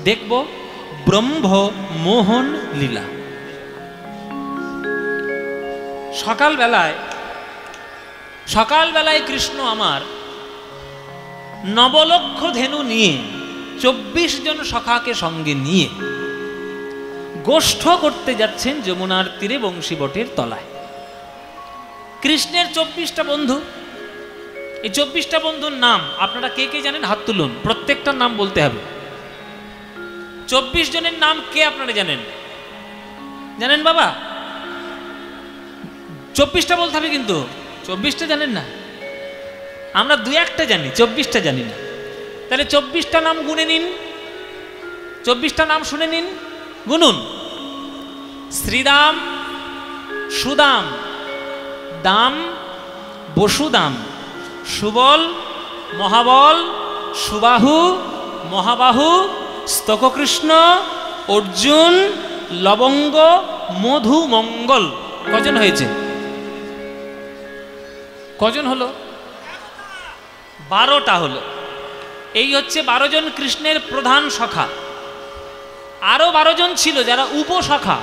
দেখব ব্রহ্ম মোহন লীলা। সকালবেলায় কৃষ্ণ আমার নবলক্ষ ধেনু নিয়ে 24 জন সখাকে সঙ্গে নিয়ে গোষ্ঠ করতে যাচ্ছেন যমুনার তীরে বংশীবটের তলায়। কৃষ্ণের 24টা বন্ধু, এই 24টা বন্ধুর নাম আপনারা কে কে জানেন? হাত তুলুন, প্রত্যেকটার নাম বলতে হবে। 24 জনের নাম কে আপনারা জানেন? জানেন বাবা? 24টা বলতে হবে কিন্তু, 24টা জানেন না? আমরা 2-1টা জানি, 24টা জানি না। তাহলে 24টা নাম গুনে নিন, 24টা নাম শুনে নিন, গুনুন। শ্রীদাম, সুদাম, দাম, বসুদাম, সুবল, মহাবল, সুবাহু, মহাবাহু, স্তককৃষ্ণ, অর্জুন, লবঙ্গ, মধু, মঙ্গল। কজন হয়েছে? কজন হলো? 12টা হলো। এই হচ্ছে 12 জন কৃষ্ণের প্রধান সখা। আরো 12 জন ছিল যারা উপসখা।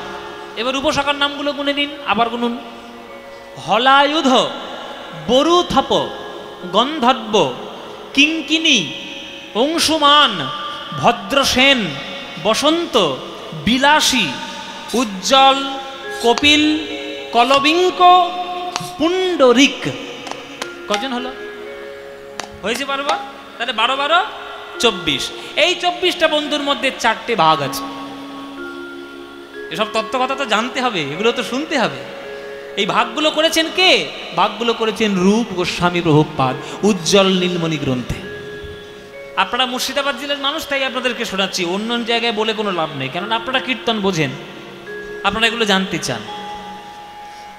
এবার উপসখার নামগুলো গুনে নিন, আবার গুনুন। হলায়ুধ, বরুথপ, গন্ধর্ব, কিঙ্কিনী, অংশুমান, ভদ্রসেন, বসন্ত, বিলাসী, উজ্জ্বল, কপিল, কলবিঙ্ক, পুণ্ডরিক। কজন হলো? হয়েছে 12? তাহলে 12 12 24। এই 24টা বন্ধুর মধ্যে 4টে ভাগ আছে। এসব তত্ত্ব কথা তো জানতে হবে, এগুলো তো শুনতে হবে। এই ভাগগুলো করেছেন কে? ভাগগুলো করেছেন রূপ গোস্বামী প্রভুপাদ উজ্জ্বল নীলমণি গ্রন্থে। আপনারা মুর্শিদাবাদ জেলার মানুষ, তাই আপনাদেরকে শোনাচ্ছি, অন্য জায়গায় বলে কোনো লাভ নেই, কারণ আপনারা কীর্তন বোঝেন, আপনারা এগুলো জানতে চান।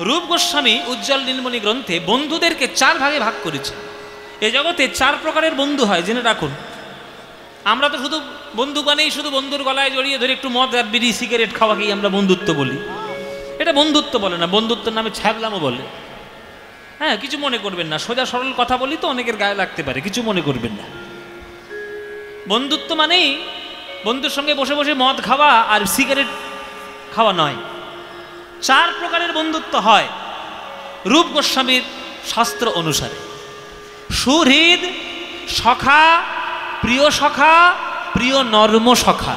রূপ গোস্বামী উজ্জ্বল নীলমণি গ্রন্থে বন্ধুদেরকে 4 ভাগে ভাগ করেছে। এ জগতে 4 প্রকারের বন্ধু হয়, জেনে রাখুন। আমরা তো শুধু বন্ধু বানেই শুধু বন্ধুর গলায় জড়িয়ে ধরে একটু মদ আর বিড়ি সিগারেট খাওয়াকেই আমরা বন্ধুত্ব বলি। এটা বন্ধুত্ব বলে না, বন্ধুত্বের নামে ছ্যাবলামও বলে। হ্যাঁ, কিছু মনে করবেন না, সোজা সরল কথা বলি তো অনেকের গায়ে লাগতে পারে, কিছু মনে করবেন না। বন্ধুত্ব মানেই বন্ধুর সঙ্গে বসে বসে মদ খাওয়া আর সিগারেট খাওয়া নয়। 4 প্রকারের বন্ধুত্ব হয় রূপ গোস্বামীর শাস্ত্র অনুসারে। সুহৃদ, সখা, প্রিয় সখা, প্রিয় নর্ম সখা।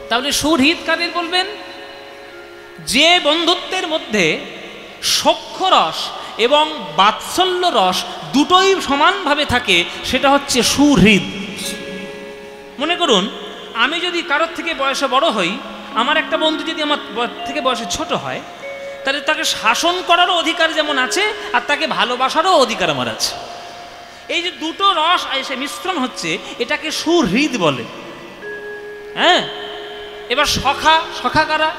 তাহলে সুহৃদ কাদের বলবেন? যে বন্ধুত্বের মধ্যে সখ্যরস এবং বাৎসল্য রস দুটোই সমানভাবে থাকে, সেটা হচ্ছে সুহৃদ। মনে করুন, আমি যদি কারোর থেকে বয়সে বড় হই, আমার একটা বন্ধু যদি আমার থেকে বয়সে ছোট হয়, তাহলে তাকে শাসন করারও অধিকার যেমন আছে, আর তাকে ভালোবাসারও অধিকার আমার আছে। এই যে দুটো রস এসে মিশ্রণ হচ্ছে, এটাকে সুহৃদ বলে। হ্যাঁ, এবার সখা, সখা কারা?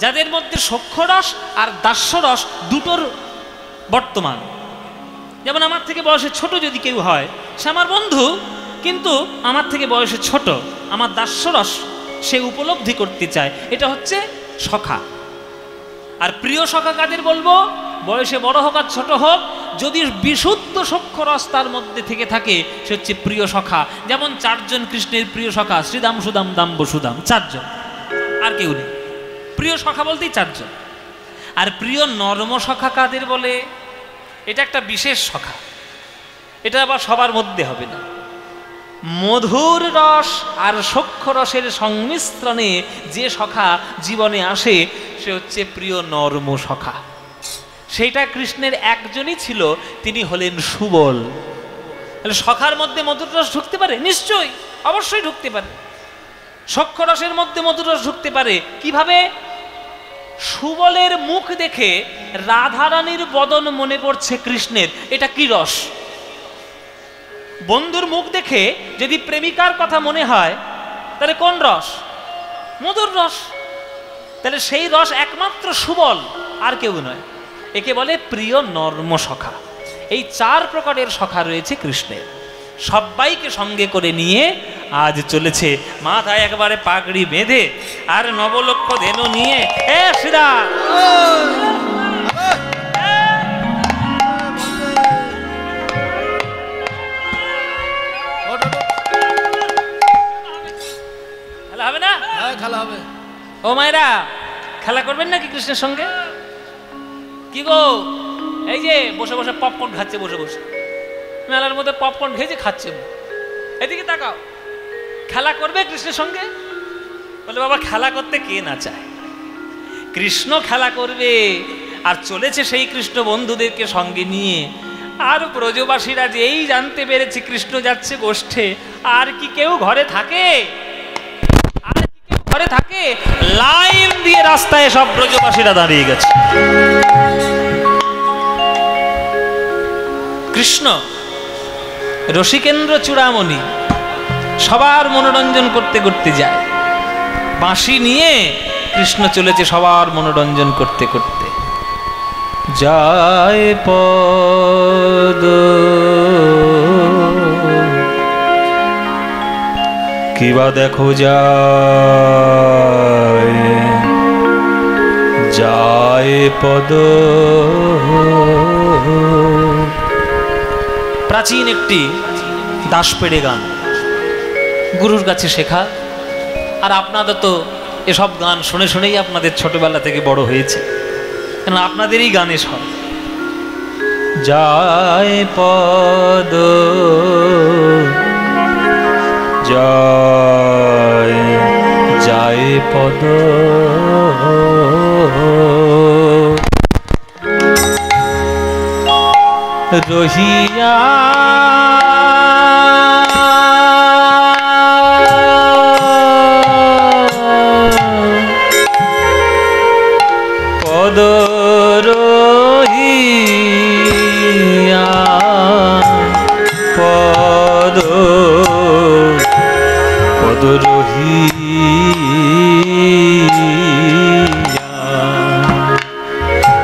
যাদের মধ্যে সখ্যরস আর দাস্যরস দুটোর বর্তমান। যেমন আমার থেকে বয়সে ছোট যদি কেউ হয়, সে আমার বন্ধু, কিন্তু আমার থেকে বয়সে ছোট, আমার দাস্যরস সে উপলব্ধি করতে চায়, এটা হচ্ছে সখা। আর প্রিয় সখা কাদের বলবো? বয়সে বড় হোক আর ছোট হোক, যদি বিশুদ্ধ সখ্যরস তার মধ্যে থেকে থাকে, সে হচ্ছে প্রিয় সখা। যেমন 4 জন কৃষ্ণের প্রিয় সখা, শ্রীদাম, সুদাম, দাম, বসুদাম, 4 জন, আর কেউ নেই। প্রিয় সখা বলতেই 4 জন। আর প্রিয় নর্ম সখা কাদের বলে? এটা একটা বিশেষ সখা, এটা আবার সবার মধ্যে হবে না। মধুর রস আর সখ্যরসের সংমিশ্রণে যে সখা জীবনে আসে, সে হচ্ছে প্রিয় নর্ম সখা। সেটা কৃষ্ণের একজনই ছিল, তিনি হলেন সুবল। তাহলে সখার মধ্যে মধুর রস ঢুকতে পারে? নিশ্চয়ই, অবশ্যই ঢুকতে পারে। সখ্যরসের মধ্যে মধুর রস ঢুকতে পারে কিভাবে? সুবলের মুখ দেখে রাধারানীর বদন মনে পড়ছে কৃষ্ণের, এটা কি রস? বন্ধুর মুখ দেখে যদি প্রেমিকার কথা মনে হয়, তাহলে কোন রস? মধুর রস। তাহলে সেই রস একমাত্র সুবল, আর কেউ নয়। একে বলে প্রিয় নর্ম সখা। এই 4 প্রকারের সখা রয়েছে কৃষ্ণের। সবাইকে সঙ্গে করে নিয়ে আজ চলেছে, মাথায় একবারে পাগড়ি বেঁধে আর নবলক্ষ ধেনু নিয়ে। এ শ্রীরা, হবে না? হ্যাঁ খেলা হবে। ও মায়েরা, খেলা করবেন নাকি কৃষ্ণের সঙ্গে? কি গো, এই যে বসে বসে পপকর্ন খাচ্ছে, বসে বসে মেলার মধ্যে পপকর্ন ভেজে খাচ্ছে, এদিকে তাকাও, খেলা করবে কৃষ্ণের সঙ্গে? বলে বাবা, খেলা করতে কে না চায়? কৃষ্ণ খেলা করবে, আর চলেছে সেই কৃষ্ণ বন্ধুদেরকে সঙ্গে নিয়ে। আর ব্রজবাসীরা যেই জানতে পেরেছে কৃষ্ণ যাচ্ছে গোষ্ঠে, আর কি কেউ ঘরে থাকে? আর কি কেউ ঘরে থাকে? লাইন দিয়ে রাস্তায় সব ব্রজবাসীরা দাঁড়িয়ে গেছে। কৃষ্ণ রসিকেন্দ্র চূড়ামণি, সবার মনোরঞ্জন করতে করতে যায়। বাঁশি নিয়ে কৃষ্ণ চলেছে সবার মনোরঞ্জন করতে করতে। যায় পদ কিবা দেখো যায়, যায় পদ। প্রাচীন একটি দাসপেড়ে গান, গুরুর কাছে শেখা। আর আপনাদের তো এসব গান শুনে শুনেই আপনাদের ছোটবেলা থেকে বড় হয়েছে, কেন আপনাদেরই গানে সব। যায় পদ যায়, যায় পদ রহিয়া পদ রহিয়া, পদ পদ রহিয়া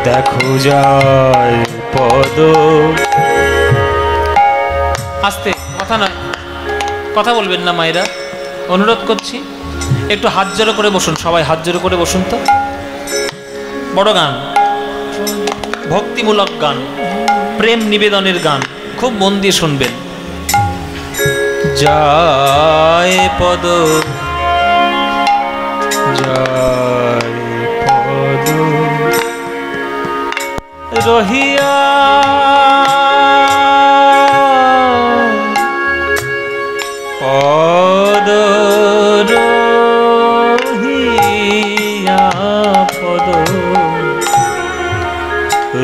দেখো যায় পদ। আস্তে, কথা নয়, কথা বলবেন না মায়েরা, অনুরোধ করছি। একটু হাত জোড়ো করে বসুন, সবাই হাত জোড়ো করে বসুন তো। বড় গান, ভক্তিমূলক গান, প্রেম নিবেদনের গান, খুব মন দিয়ে শুনবেন। যায় পদ যায় পদ রহিয়া, পদ রহিয়া, পদ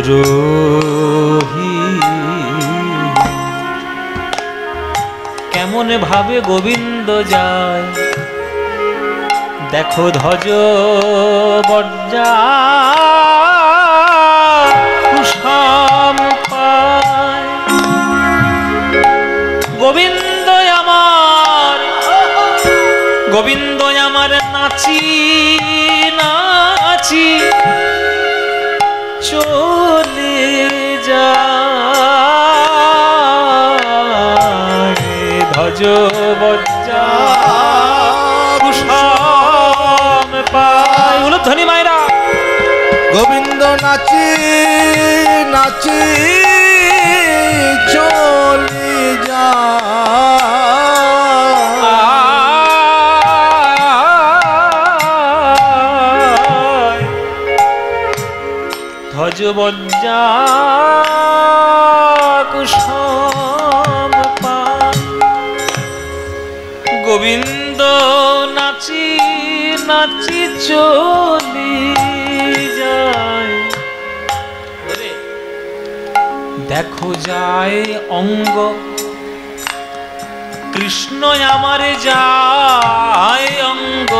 রহি। কেমন ভাবে গোবিন্দ যায়, দেখো ধ্বজ বজ্জা কুসুম পায়। গোবিন্দ আমার, গোবিন্দ আমার নাচি নাচি চলে যায়, ধ্বজ বজ্জা কুসুম পায়। উলুধ্বনি মায়েরা। গোবিন্দ নাচি নাচি চলে যায়, ধ্বজ বজ্জা কুসুম পায়। গোবিন্দ নাচি নাচি চলি যায়, দেখো যায় অঙ্গ কৃষ্ণ আমার যায় অঙ্গ,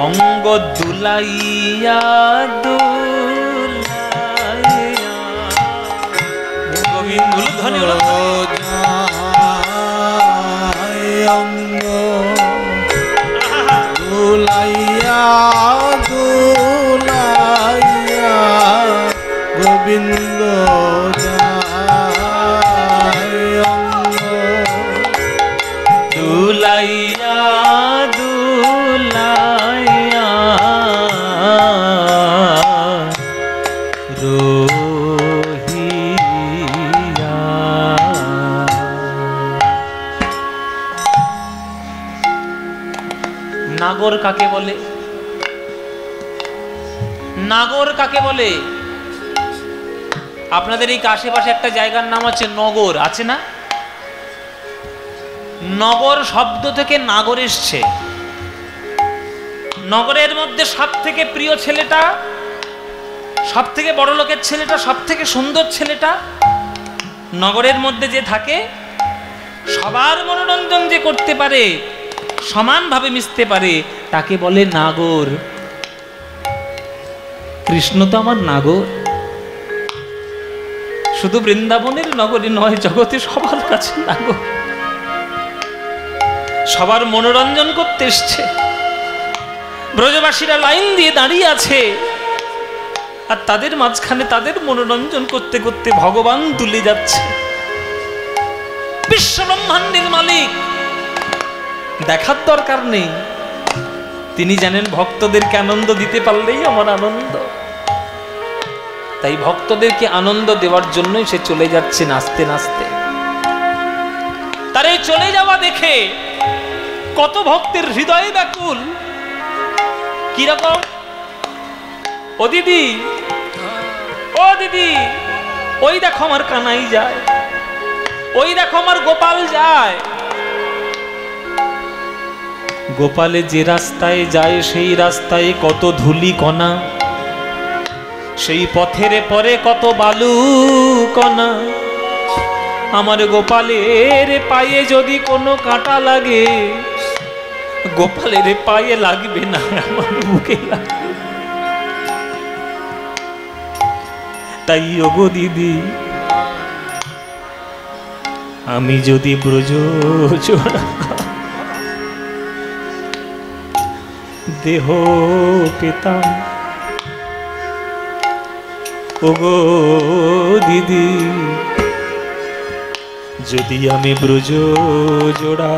অঙ্গ দুলাইয়া দুলাইয়া। গোবিন্দ ধ্বনি অঙ্গ দুলাইয়া দুলাইয়া, গোবিন্দ দুলাইয়া দুলাইয়া রহিয়া। নাগর কাকে বলে? নাগর কাকে বলে? আপনাদের এই আশেপাশে একটা জায়গার নাম আছে নগর, আছে না? নগর শব্দ থেকে নাগর এসছে। নগরের মধ্যে সব থেকে প্রিয় ছেলেটা, সব থেকে বড় লোকের ছেলেটা, সব থেকে সুন্দর ছেলেটা নগরের মধ্যে যে থাকে, সবার মনোরঞ্জন যে করতে পারে, সমানভাবে মিশতে পারে, তাকে বলে নাগর। কৃষ্ণ তো আমার নাগর। শুধু বৃন্দাবনের নগরী নয়, জগতে সবার কাছে নাগর। সবার মনোরঞ্জন করতে এসছে। ব্রজবাসীরা লাইন দিয়ে দাঁড়িয়ে আছে, আর তাদের মাঝখানে তাদের মনোরঞ্জন করতে করতে ভগবান তুলে যাচ্ছে। বিশ্ব ব্রহ্মাণ্ডের মালিক, দেখার দরকার নেই, তিনি জানেন ভক্তদেরকে আনন্দ দিতে পারলেই আমার আনন্দ। তাই ভক্তদেরকে আনন্দ দেওয়ার জন্যই সে চলে যাচ্ছে নাচতে নাচতে। তার এই চলে যাওয়া দেখে কত ভক্তের হৃদয় ব্যাকুল। কিরকম? ও দিদি, ও দিদি, ওই দেখো আমার কানাই যায়, ওই দেখো আমার গোপাল যায়। গোপালে যে রাস্তায় যায় সেই রাস্তায় কত ধুলি কণা, সেই পথের পরে কত বালু কণা। আমার গোপালের পায়ে যদি কোনো কাঁটা লাগে, গোপালের পায়ে লাগবে না, আমার বুকে লাগবে। তাই ওগো দিদি, আমি যদি ব্রজ জোড়া দেহ পেতাম, ওগো দিদি, যদি আমি ব্রজ জোড়া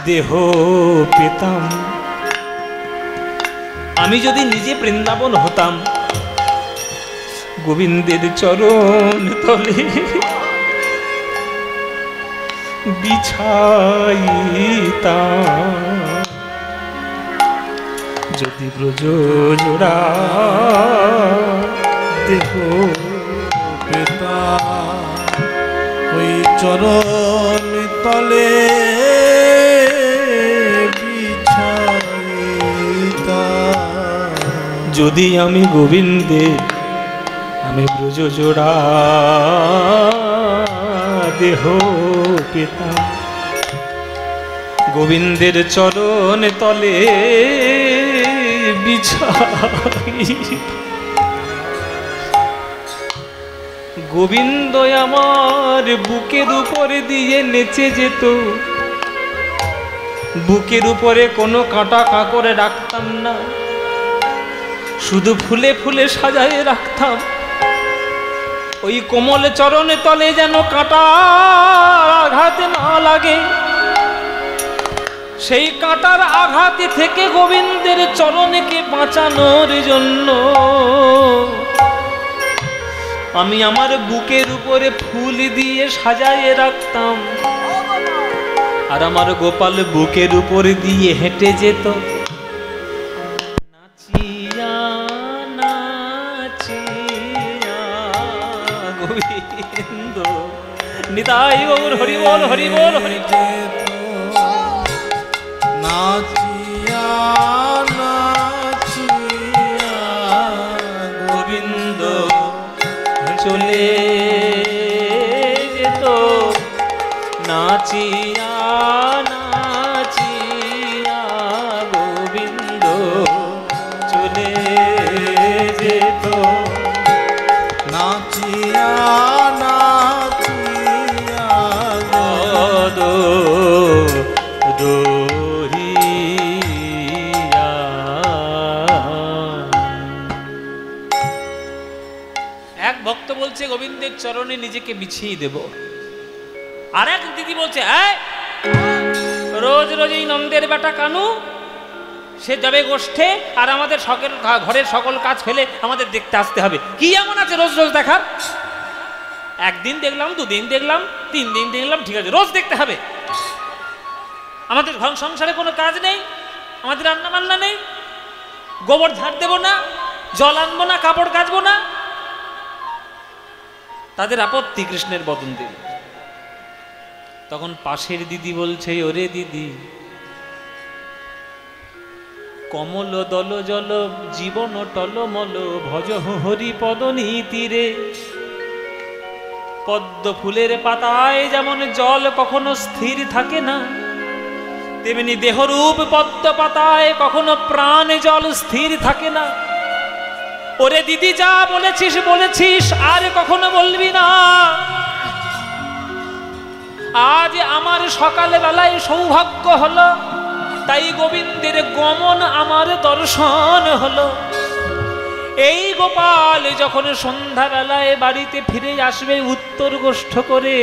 দেহ পেতাম, আমি যদি নিজে বৃন্দাবন হতাম, গোবিন্দের চরণ তলে বিছাইতাম, যদি ব্রজ জোড়া দেহ পেতাম, ওই চরণ তলে বিছাইতাম। যদি আমি গোবিন্দের, আমি ব্রজ জোড়া দেহ পেতাম, গোবিন্দের চরণ তলে বিছাই। গোবিন্দ আমার বুকের উপরে দিয়ে নেচে যেত, বুকের উপরে কোনো কাঁটা কাঁকড়ে রাখতাম না, শুধু ফুলে ফুলে সাজায়ে রাখতাম। ওই কোমল চরণে তলে যেন কাঁটার আঘাত না লাগে, সেই কাঁটার আঘাতে থেকে গোবিন্দের চরণকে বাঁচানোর জন্য আমি আমার বুকের উপরে ফুল দিয়ে সাজায়ে রাখতাম, আর আমার গোপাল বুকের উপরে দিয়ে হেঁটে যেত। নাচিয়া নাচিয়া গোবিন্দ নিতাই গৌর হরি বল, হরি বল, হরি বল। নাচিয়া নাচিয়া গোবিন্দ চলে যেত, নাচিয়া নাচিয়া গোবিন্দ চলে যেত, নাচিয়া নাচিয়া দো দোহিয়া। এক ভক্ত বলছে গোবিন্দের চরণে নিজেকে বিছিয়ে দেব, আর এক দিদি বলছে রোজ রোজ এই নন্দের বেটা কানু সে যাবে গোষ্ঠে, আর আমাদের সকল ঘরের সকল কাজ ফেলে আমাদের দেখতে আসতে হবে। কি এমন আছে রোজ রোজ দেখার? একদিন দেখলাম, দুদিন দেখলাম, 3 দিন দেখলাম, ঠিক আছে, রোজ দেখতে হবে। আমাদের ঘর সংসারে কোনো কাজ নেই, আমাদের রান্না বান্না নেই, গোবর ঝাড় দেবো না, জল আনবো না, কাপড় কাচবো না। তাদের আপত্তি কৃষ্ণের বদন দিল। তখন পাশের দিদি বলছে, ওরে দিদি, কমল দল জল জীবন টলমল ভজ হরি পদ নীতিরে। পদ্ম ফুলের পাতায় যেমন জল কখনো স্থির থাকে না, তেমনি দেহরূপ পদ্ম পাতায় কখনো প্রাণ জল স্থির থাকে না। ওরে দিদি, যা বলেছিস বলেছিস, আর কখনো বলবি না। আজ আমার সকালে বেলায় সৌভাগ্য হলো, তাই গোবিন্দের গমন আমার দর্শন হলো। এই গোপাল যখন সন্ধ্যাবেলায় বাড়িতে ফিরে আসবে উত্তর গোষ্ঠ করে,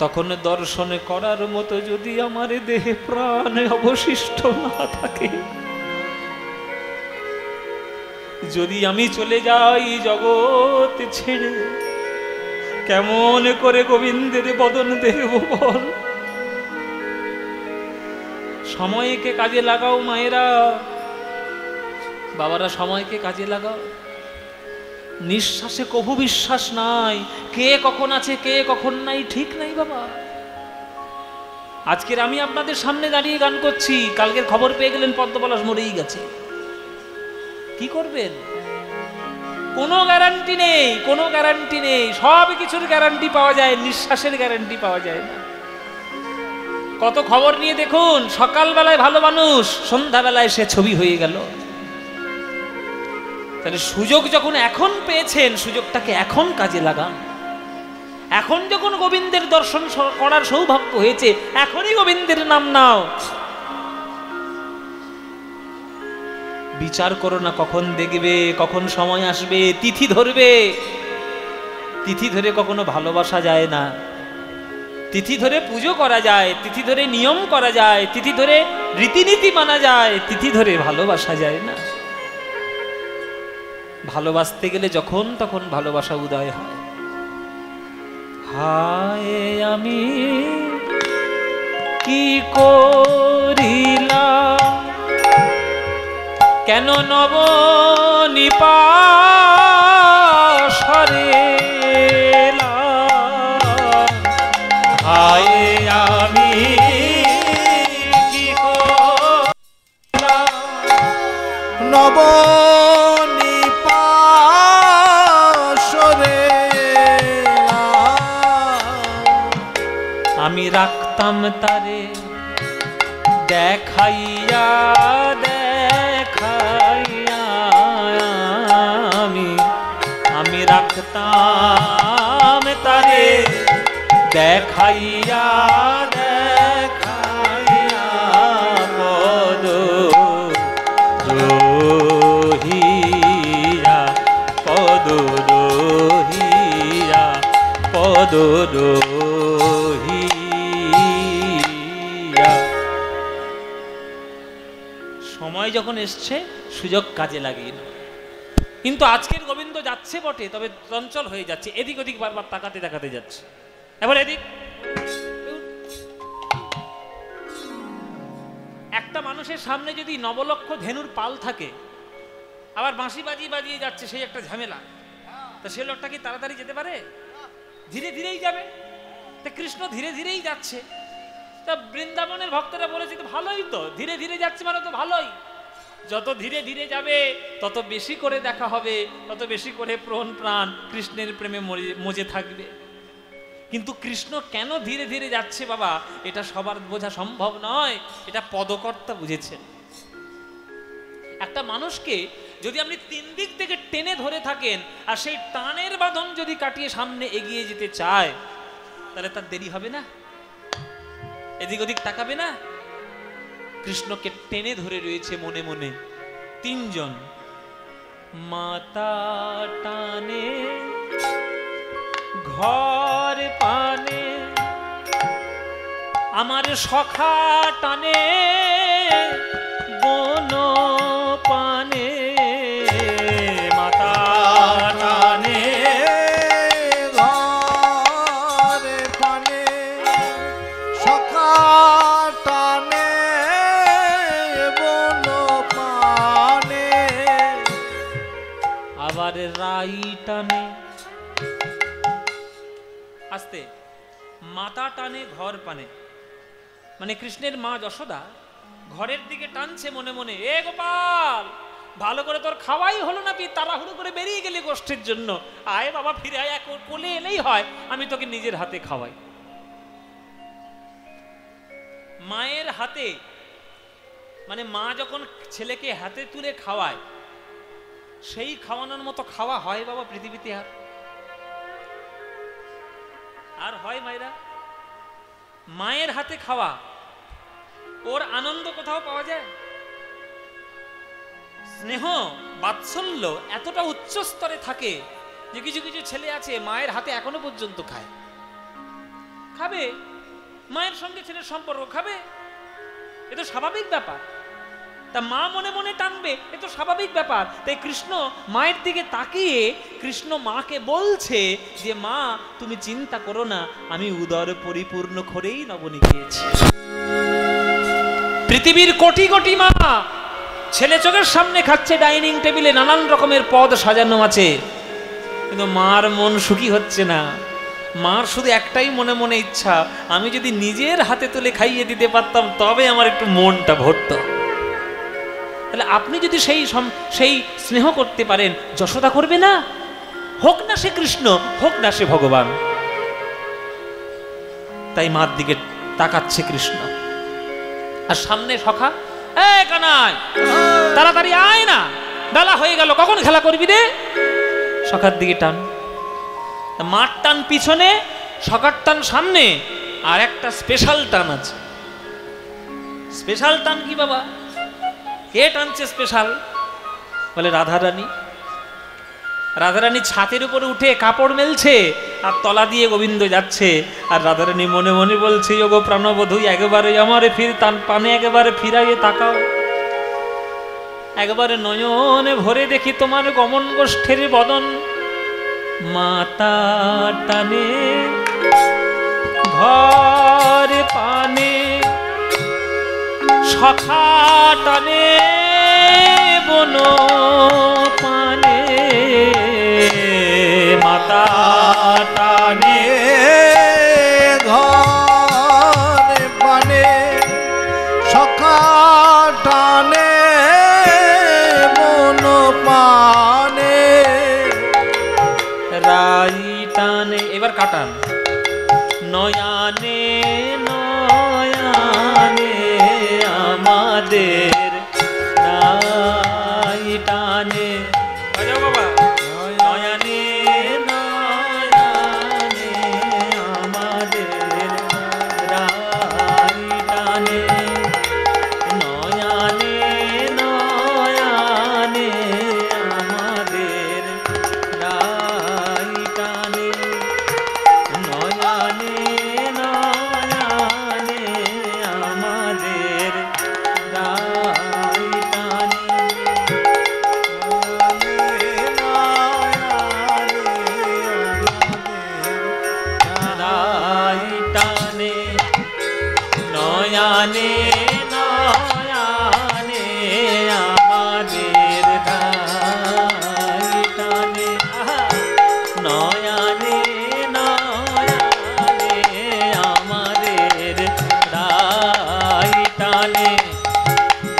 তখন দর্শন করার মতো যদি আমার দেহে প্রাণ অবশিষ্ট না থাকে, যদি আমি চলে যাই জগৎ ছেড়ে, কেমন করে গোবিন্দের বদন দেখব বল? সময়কে কাজে লাগাও মায়েরা, বাবারা, সময়কে কাজে লাগাও। নিঃশ্বাসে কভু বিশ্বাস নাই, কে কখন আছে কে কখন নাই ঠিক নাই বাবা। আজকের আমি আপনাদের সামনে দাঁড়িয়ে গান করছি, কালকের খবর পেয়ে গেলেন পদ্মপলাশ মরেই গেছে, কি করবেন? কোনো গ্যারান্টি নেই, কোনো গ্যারান্টি নেই। সব কিছুর গ্যারান্টি পাওয়া যায়, নিঃশ্বাসের গ্যারান্টি পাওয়া যায় না। কত খবর নিয়ে দেখুন, সকালবেলায় ভালো মানুষ, সন্ধ্যাবেলায় সে ছবি হয়ে গেল। তাহলে সুযোগ যখন এখন পেয়েছেন, সুযোগটাকে এখন কাজে লাগান। এখন যখন গোবিন্দের দর্শন করার সৌভাগ্য হয়েছে, এখনই গোবিন্দের নাম নাও। বিচার করো না কখন দেখবে, কখন সময় আসবে, তিথি ধরবে। তিথি ধরে কখনো ভালোবাসা যায় না। তিথি ধরে পুজো করা যায়, তিথি ধরে নিয়ম করা যায়, তিথি ধরে রীতিনীতি মানা যায়, তিথি ধরে ভালোবাসা যায় না। ভালোবাসতে গেলে যখন তখন ভালোবাসা উদয় হয়। হায় আমি কি করিলাম, কেন নব নিপাশরে? হায় আমি কি করিলাম, নব নিপাশরে। আমি রাখতাম তারে দেখাইয়া দেখাইয়া, আমি রাখতাম তারে দেখাইয়া দেখাইয়া, পদ রহিয়া পদ রহিয়া পদ রহিয়া। সময় যখন এসছে সুযোগ কাজে লাগিয়ে না। কিন্তু আজকের গোবিন্দ যাচ্ছে বটে, তবে চঞ্চল হয়ে যাচ্ছে, এদিক ওদিক বারবার তাকাতে তাকাতে যাচ্ছে। এবার এদিক। একটা মানুষের সামনে যদি নবলক্ষ ধেনুর পাল থাকে, আবার বাঁশি বাজিয়ে বাজিয়ে যাচ্ছে, সেই একটা ঝামেলা। তা সে লোকটা কি তাড়াতাড়ি যেতে পারে? ধীরে ধীরেই যাবে। তা কৃষ্ণ ধীরে ধীরেই যাচ্ছে। তা বৃন্দাবনের ভক্তরা বলেছে, তো ভালোই তো, ধীরে ধীরে যাচ্ছে মানে তো ভালোই। যত ধীরে ধীরে যাবে তত বেশি করে দেখা হবে, তত বেশি করে প্রাণ কৃষ্ণের প্রেমে মজে থাকবে। কিন্তু কৃষ্ণ কেন ধীরে ধীরে যাচ্ছে বাবা, এটা সবার বোঝা সম্ভব নয়, এটা পদকর্তা বুঝেছেন। একটা মানুষকে যদি আপনি তিন দিক থেকে টেনে ধরে থাকেন, আর সেই টানের বাঁধন যদি কাটিয়ে সামনে এগিয়ে যেতে চায়, তাহলে তার দেরি হবে না, এদিক ওদিক তাকাবে না। কৃষ্ণকে টেনে ধরে রয়েছে মনে মনে তিনজন, মাতা টানে ঘর পানে, আমার সখা টানে বন পানে, মাতা টানে ঘর পানে, সখা টানে, আস্তে, মাতা টানে ঘর পানে, মানে কৃষ্ণের মা যশোদা ঘরের দিকে টানছে মনে মনে, এ গোপাল ভালো করে তোর খাওয়াই হলো না, তুই তাড়াহুড়ো করে বেরিয়ে গেলি গোষ্ঠীর জন্য, আয় বাবা ফিরে আয়, কোলে এলেই হয়, আমি তোকে নিজের হাতে খাওয়াই। মায়ের হাতে, মানে মা যখন ছেলেকে হাতে তুলে খাওয়ায়, সেই খাওয়ানোর মতো খাওয়া হয় বাবা পৃথিবীতে আর হয় মায়েরা? মায়ের হাতে খাওয়া, ওর আনন্দ কোথাও পাওয়া যায়? স্নেহ বাৎসল্য এতটা উচ্চ স্তরে থাকে যে কিছু কিছু ছেলে আছে মায়ের হাতে এখনো পর্যন্ত খায়, খাবে, মায়ের সঙ্গে ছেলের সম্পর্ক, খাবে, এ তো স্বাভাবিক ব্যাপার। তা মা মনে মনে টানবে, এ তো স্বাভাবিক ব্যাপার। তাই কৃষ্ণ মায়ের দিকে তাকিয়ে কৃষ্ণ মাকে বলছে যে মা তুমি চিন্তা করো না, আমি উদর পরিপূর্ণ করেই নবনী খেয়েছি। পৃথিবীর কোটি কোটি মা ছেলে চোখের সামনে খাচ্ছে, ডাইনিং টেবিলে নানান রকমের পদ সাজানো আছে, কিন্তু মার মন সুখী হচ্ছে না। মার শুধু একটাই মনে মনে ইচ্ছা, আমি যদি নিজের হাতে তুলে খাইয়ে দিতে পারতাম তবে আমার একটু মনটা ভরতো। তাহলে আপনি যদি সেই স্নেহ করতে পারেন, যশোদা করবে না? হোক না সে কৃষ্ণ, হোক না সে ভগবান। তাই মার দিকে তাকাচ্ছে কৃষ্ণ, আর সামনে সখা, এই কানাই তাড়াতাড়ি আয় না, বেলা হয়ে গেল, কখন খেলা করবি রে? সখার দিকে টান, মার টান পিছনে, সখার টান সামনে, আর একটা স্পেশাল টান আছে। স্পেশাল টান কি বাবা? কে টানছে স্পেশাল? বলে রাধারানী। রাধারানী ছাতের উপরে উঠে কাপড় মেলছে, আর তলা দিয়ে গোবিন্দ যাচ্ছে, আর রাধারানী মনে মনে বলছে, ওগো প্রাণবধূ একেবারে আমারে তান পানে একেবারে ফিরাইয়ে তাকাও, একবারে নয়নে ভরে দেখি তোমার গমন গোষ্ঠের বদন। মাতা টানে ঘর পানে, সখা টানে বন পানে, মাতা টানে ঘর পানে, সখা টানে বন পানে, রাই টানে, এবার কাটান, নয়ানে নয়ানে আমাদের রাই টানে, বাবা নয়ানে নয়ানে আমাদের রাই টানে, নয়ানে নয়ানে আমাদের রাই টানে, নয়ানে নয়ানে আমাদের রাই টানে, রাই টানে, নয়ানে নয়ানে আমাদের রাই টানে, নয়ানে নয়ানে আমাদের রাই টানে,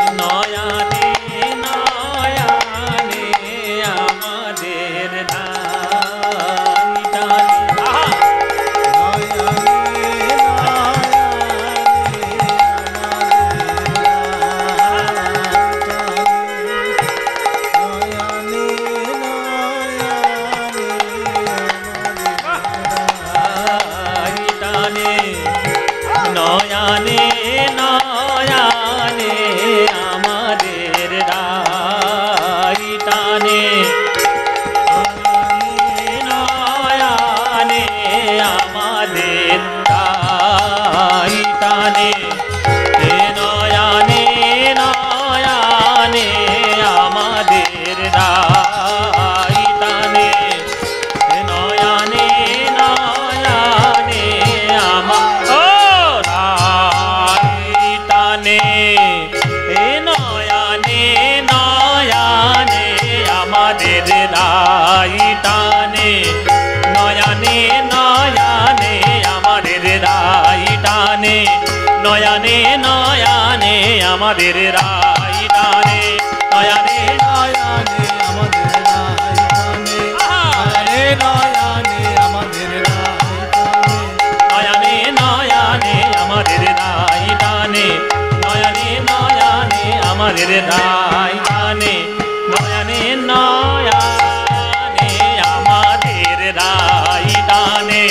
নয়ানে নয়ানে আমাদের রাই টানে, নয়ানে নয়ানে আমাদের রাই টানে, নয়ানে আমাদের রাই টানে, নয়ানে নয়ানে আমাদের রাই টানে, নয়ানে নয়ানে নয়ানে নয়ানে আমাদের রাই টানে। টানে, নয়নে নয়নে আমাদের রাই টানে, নয়নে নয়নে আমাদের রাই টানে, নয়নে আমাদের রাই টানে, নয়নে নয়নে আমাদের রাই টানে, নয়নে নয়নে আমাদের রাই টানে, নয়নে নয়নে আমাদের রাই টানে,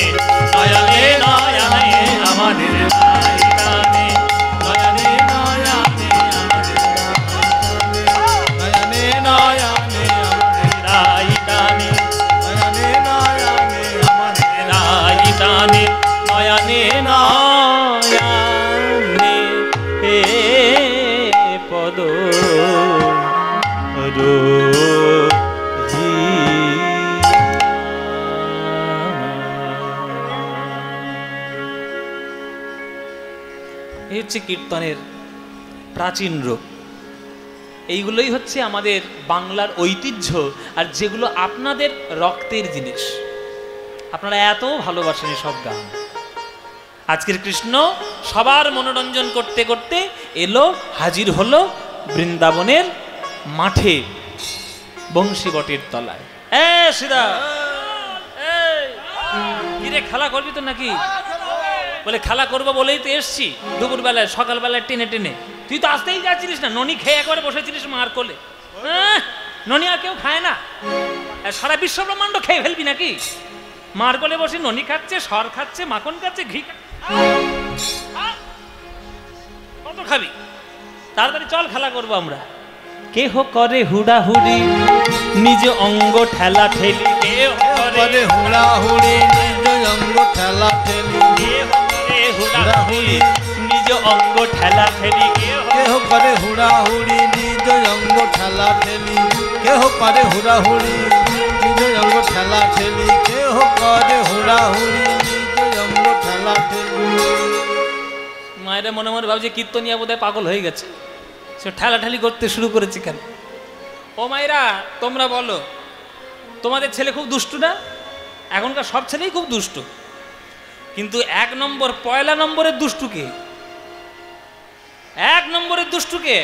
নয়নে নয়নে আমাদের রাই টানে, নয়নে নয়নে আমাদের নয়নে নয়নে আমাদের রাই টানে, নয়নে নয়নে আমাদের রাই টানে, নয়নে নয়নে হে পদ এই হচ্ছে কীর্তনের প্রাচীন রূপ। এইগুলোই হচ্ছে আমাদের বাংলার ঐতিহ্য, আর যেগুলো আপনাদের রক্তের জিনিস। আপনারা এত ভালোবাসেন সব গান। আজকের কৃষ্ণ সবার মনোরঞ্জন করতে করতে এলো, হাজির হলো বৃন্দাবনের মাঠে, বংশীবটের তলায়। সিধা কিরে, খেলা করবি তো নাকি? বলে খেলা করবো বলেই তো এসছি, দুপুর বেলায় সকালবেলায় টেনে টেনে। তুই তো আসতেই যাচ্ছিলিস না, ননি খেয়ে একবারে বসেছিলিস মার কোলে। ননি আর কেউ খায় না, সারা বিশ্ব ব্রহ্মাণ্ড খেয়ে ফেলবি নাকি? মার কোলে বসে ননি খাচ্ছে, সর খাচ্ছে, মাখন খাচ্ছে, ঘি কত খাবি? তাড়াতাড়ি চল, খেলা করবো আমরা। কেহ করে হুড়াহুড়ি, নিজ অঙ্গ ঠেলা ঠেলি, কেহ করে হুড়াহুড়ি, নিজ অঙ্গ ঠেলা ঠেলি, কেহ করে হুড়াহুড়ি, নিজ অঙ্গ ঠেলা ঠেলি, কেহ করে হুড়াহুড়ি, নিজ অঙ্গ ঠেলা ঠেলি, কেহ করে হুড়াহুড়ি, নিজ অঙ্গ ঠেলা ঠেলি, কেহ করে হুড়াহুড়ি, নিজ অঙ্গ ঠেলা ঠেলি। মায়েরা মনে মনে ভাবছে কীর্তনিয়া বোধহয় পাগল হয়ে গেছে, সে ঠেলাঠালি করতে শুরু করেছে কেন? ও মায়েরা, তোমরা বলো, তোমাদের ছেলে খুব দুষ্টু না? এখনকার সব ছেলেই খুব দুষ্টু, কিন্তু এক নম্বর, পয়লা নম্বরের দুষ্টুকে, এক নম্বরের দুষ্টুকে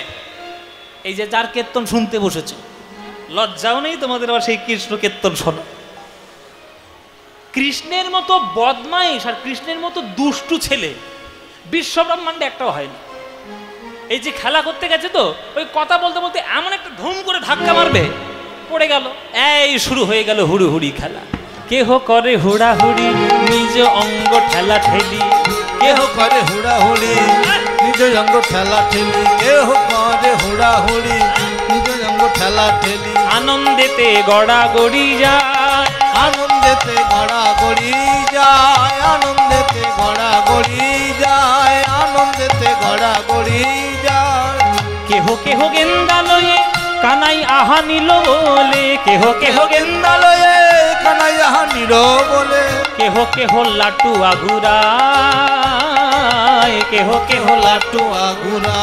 এই যে যার কীর্তন শুনতে বসেছ, লজ্জাও নেই তোমাদের আবার সেই কৃষ্ণ কীর্তন শোনো। কৃষ্ণের মতো বদমাইশ আর কৃষ্ণের মতো দুষ্টু ছেলে বিশ্ব ব্রহ্মাণ্ডে একটাও হয়নি। এই যে খেলা করতে গেছে তো, ওই কথা বলতে বলতে এমন একটা ধুম করে ধাক্কা মারবে, পড়ে গেল। এই শুরু হয়ে গেল হুড়ুহুড়ি খেলা। কেহ করে হুড়াহুড়ি, নিজ অঙ্গ ঠেলা ঠেলি, কেহ করে হুড়াহুড়ি, নিজ অঙ্গ ঠেলা ঠেলি, কেহ করে হুড়াহুড়ি, নিজ অঙ্গ ঠেলা ঠেলি, আনন্দেতে গড়াগড়ি যায়, আনন্দেতে গড়াগড়ি যায়, আনন্দেতে গড়াগড়ি যায়, আনন্দেতে গড়াগড়ি যায়। কেহ কেহ গেন্দালয়ে কানাই আহা নিল বলে, কেহ কেহ গেন্দালয়ে কানাই আহা নিল বলে, কেহ কেহ লাটু আঘুরায়, কেহ কেহ লাট্টু আগুরা,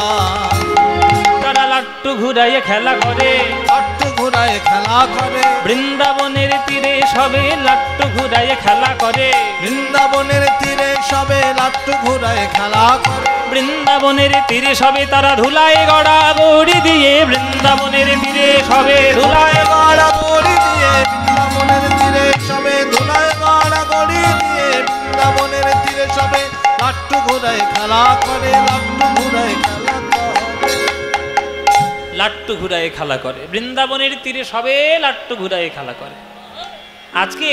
তারা লাট্টু ঘুরাইয়ে খেলা করে, লাট্টু ঘুরায় খেলা করে, বৃন্দাবনের তীরে সবে লাট্টু ঘুরাইয়ে খেলা করে, বৃন্দাবনের তীরে সবে লাট্টু ঘুরায় খেলা করে, বৃন্দাবনের তীরে সবে তারা ধুলায় গড়াগড়ি দিয়ে, বৃন্দাবনের তীরে সবে ধুলায় গড়াগড়ি দিয়ে, বৃন্দাবনের তীরে সবে ধুলায় গড়াগড়ি দিয়ে, বৃন্দাবনের তীরে সবে লাট্টু ঘুরায় খেলা করে, লাট্টু ঘুরায় খেলা করে, লাট্টু ঘুরায় খেলা করে, বৃন্দাবনের তীরে সবে লাট্টু ঘুরায় খেলা করে। আজকে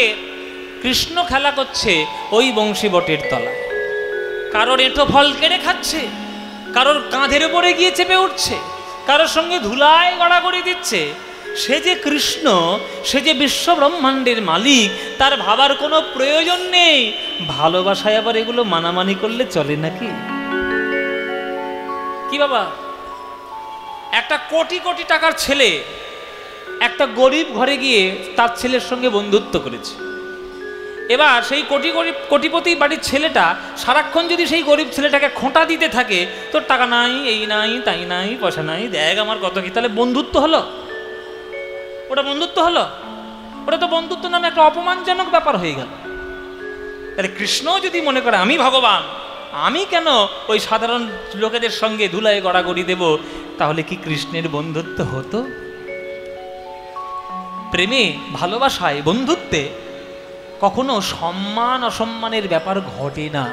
কৃষ্ণ খেলা করছে ওই বংশীবটের তলায়, কারোর এঁটো ফল কেড়ে খাচ্ছে, কারোর কাঁধের উপরে গিয়ে চেপে উঠছে, কারোর সঙ্গে ধুলায় গড়াগড়ি দিচ্ছে। সে যে কৃষ্ণ, সে যে বিশ্ব ব্রহ্মাণ্ডের মালিক, তার ভাবার কোনো প্রয়োজন নেই। ভালোবাসায় আবার এগুলো মানামানি করলে চলে নাকি? কি বাবা, একটা কোটি কোটি টাকার ছেলে একটা গরিব ঘরে গিয়ে তার ছেলের সঙ্গে বন্ধুত্ব করেছে। এবার সেই কোটিপতি বাড়ির ছেলেটা সারাক্ষণ যদি সেই গরিব ছেলেটাকে খোঁটা দিতে থাকে, তোর টাকা নাই, এই নাই, তাই নাই, পয়সা নাই, দেখ আমার কত কি, তাহলে বন্ধুত্ব হলো? ওটা বন্ধুত্ব হলো? ওটা তো বন্ধুত্ব নামে একটা অপমানজনক ব্যাপার হয়ে গেল। তাহলে কৃষ্ণ যদি মনে করে আমি ভগবান, আমি কেন ওই সাধারণ লোকেদের সঙ্গে ধুলায় গড়াগড়ি দেব? তাহলে কি কৃষ্ণের বন্ধুত্ব হতো? প্রেমে, ভালোবাসায়, বন্ধুত্বে কখনো সম্মান অসম্মানের ব্যাপার ঘটে না।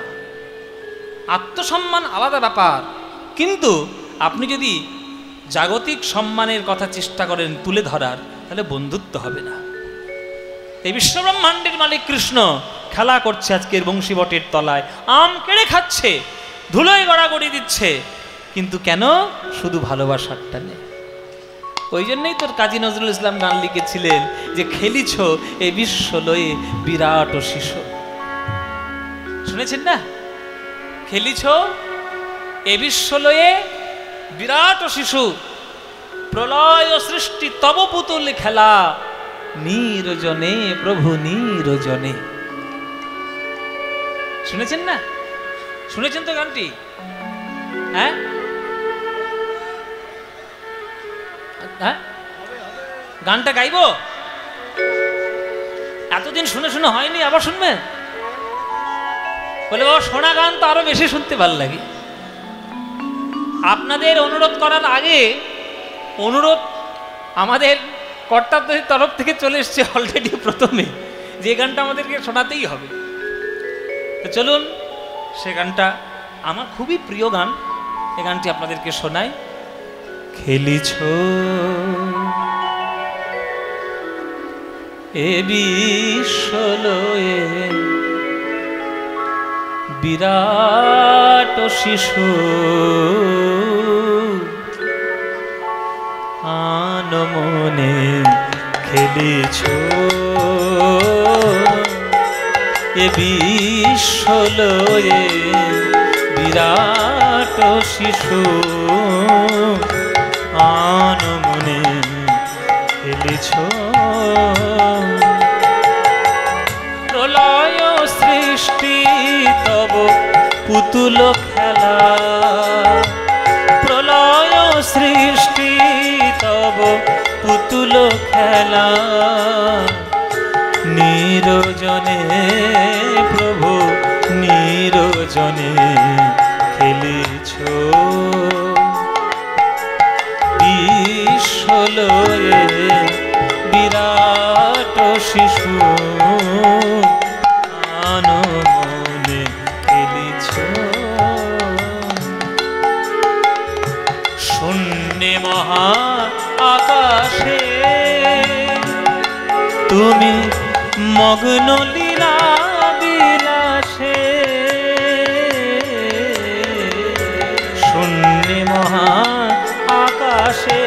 আত্মসম্মান আলাদা ব্যাপার, কিন্তু আপনি যদি জাগতিক সম্মানের কথা চেষ্টা করেন তুলে ধরার, তাহলে বন্ধুত্ব হবে না। এই বিশ্বব্রহ্মাণ্ডের মালিক কৃষ্ণ খেলা করছে আজকের বংশীবটের তলায়, আম কেড়ে খাচ্ছে, ধুলোয় গড়াগড়ি দিচ্ছে, কিন্তু কেন? শুধু ভালোবাসার টানে। ওই জন্যই তোর কাজী নজরুল ইসলাম গান লিখেছিলেন যে খেলিছ এ বিশ্ব লয়ে বিরাট শিশু। শুনেছেন না? খেলিছ এ বিশ্ব লয়ে বিরাট শিশু, প্রলয় সৃষ্টি তব পুতুল খেলা, নিরজনে প্রভু নিরজনে। শুনেছেন না? শুনেছেন তো গানটি? হ্যাঁ হ্যাঁ, গানটা গাইবো? এতদিন শুনে শুনে হয়নি, আবার শুনবেন? বলে বাবা শোনা গান তো আরো বেশি শুনতে ভালো লাগে। আপনাদের অনুরোধ করার আগে অনুরোধ আমাদের কর্তাদের তরফ থেকে চলে এসছে অলরেডি প্রথমে, যে গানটা আমাদেরকে শোনাতেই হবে। তো চলুন সে গানটা, আমার খুবই প্রিয় গান, এই গানটি আপনাদেরকে শোনাই। খেলিছ এ বিশ্ব লয়ে বিরাট শিশু, আনমনে খেলিছ এ বিশ্ব লয়ে বিরাট শিশু, আনমনে খেলিছ প্রলয় সৃষ্টি তব পুতুল খেলা, প্রলয় সৃষ্টি তব পুতুল খেলা, নিরজনে প্রভু নিরজনে খেলিছ বিশ্ব লয়ে বিরাট শিশু, আনমনে খেলিছ শূন্যে মহা আকাশে তুমি মগ্ন লীলা বিলাসে, শূন্যে মহা আকাশে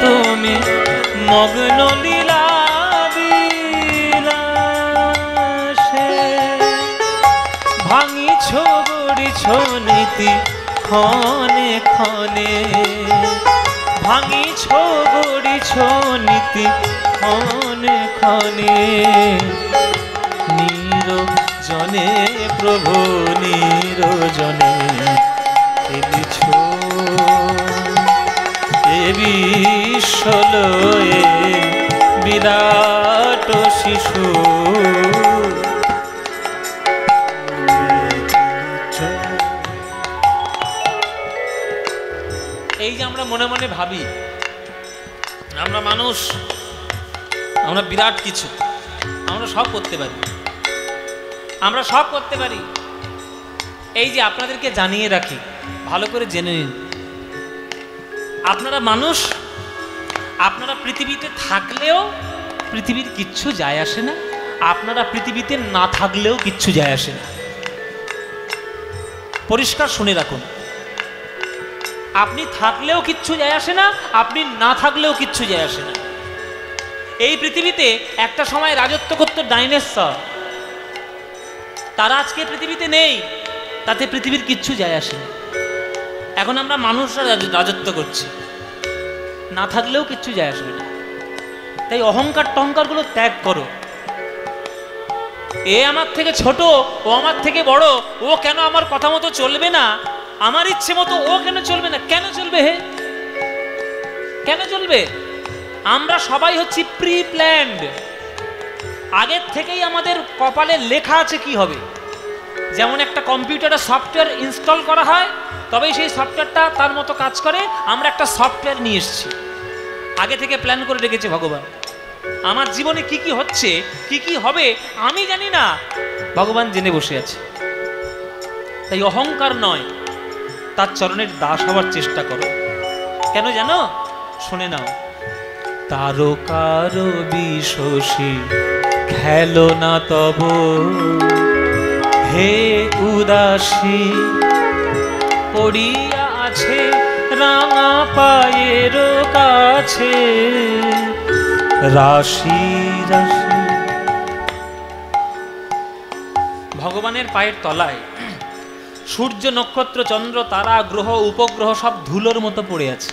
তুমি মগ্ন লীলা বিলাসে, ভাঙিছ গড়িছ নীতি ক্ষণে ক্ষণে, ভাঙিছ গড়িছ নীতি ক্ষণে ক্ষণে, নিরজনে প্রভু নিরজনে খেলিছ এ বিশ্ব লয়ে বিরাট শিশু, এই যে আমরা মনে মনে ভাবি আমরা মানুষ, আমরা বিরাট কিছু, আমরা সব করতে পারি, আমরা সব করতে পারি। এই যে আপনাদেরকে জানিয়ে রাখি, ভালো করে জেনে নিন, আপনারা মানুষ, আপনারা পৃথিবীতে থাকলেও পৃথিবীর কিচ্ছু যায় আসে না, আপনারা পৃথিবীতে না থাকলেও কিচ্ছু যায় আসে না। পরিষ্কার শুনে রাখুন, আপনি থাকলেও কিচ্ছু যায় আসে না, আপনি না থাকলেও কিচ্ছু যায় আসে না। এই পৃথিবীতে একটা সময় রাজত্ব করত ডাইনোসর, তারা আজকে পৃথিবীতে নেই, তাতে পৃথিবীর কিচ্ছু যায় আসে না। এখন আমরা মানুষরা রাজত্ব করছি, না থাকলেও কিচ্ছু যায় আসবে না। তাই অহংকার টহংকারগুলো ত্যাগ করো। এ আমার থেকে ছোট, ও আমার থেকে বড়, ও কেন আমার কথা মতো চলবে না, আমার ইচ্ছে মতো ও কেন চলবে না, কেন চলবে হে, কেন চলবে? আমরা সবাই হচ্ছি প্রি প্ল্যান্ড, আগের থেকেই আমাদের কপালে লেখা আছে কি হবে। যেমন একটা কম্পিউটারে সফটওয়্যার ইনস্টল করা হয়, তবেই সেই সফটওয়্যারটা তার মতো কাজ করে। আমরা একটা সফটওয়্যার নিয়ে এসেছি, আগে থেকে প্ল্যান করে রেখেছে ভগবান। আমার জীবনে কি কি হচ্ছে, কি কি হবে আমি জানি না, ভগবান জেনে বসে আছে। তাই অহংকার নয়, তার চরণের দাস হওয়ার চেষ্টা করো। কেন জানো? শুনে নাও। তারকার বিশোষী খেলো না তব, হে উদাসী পড়িয়া আছে রাঙা পায়ের কাছে রাশি রাশি। ভগবানের পায়ের তলায় সূর্য, নক্ষত্র, চন্দ্র, তারা, গ্রহ, উপগ্রহ সব ধুলোর মতো পড়ে আছে।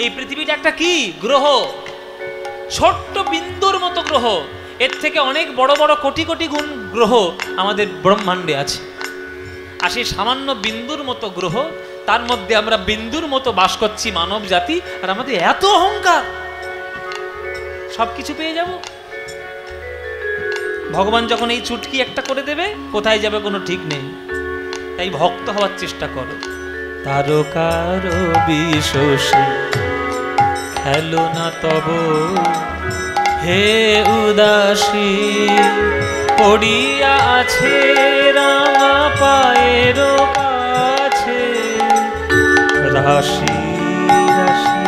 এই পৃথিবীটা একটা কি গ্রহ, ছোট্ট বিন্দুর মতো গ্রহ। এর থেকে অনেক বড় বড় কোটি কোটি গুণ গ্রহ আমাদের ব্রহ্মাণ্ডে আছে। আর সেই সামান্য বিন্দুর মতো গ্রহ, তার মধ্যে আমরা বিন্দুর মতো বাস করছি মানব জাতি। আর আমাদের এত অহংকার, সবকিছু পেয়ে যাব। ভগবান যখন এই চুটকি একটা করে দেবে, কোথায় যাবে কোনো ঠিক নেই। তাই ভক্ত হওয়ার চেষ্টা করো। তারকার বিশোষী খেলো না তব, হে উদাসী পড়িয়া আছে রাঙা পায়ের কাছে রাশি রাশি।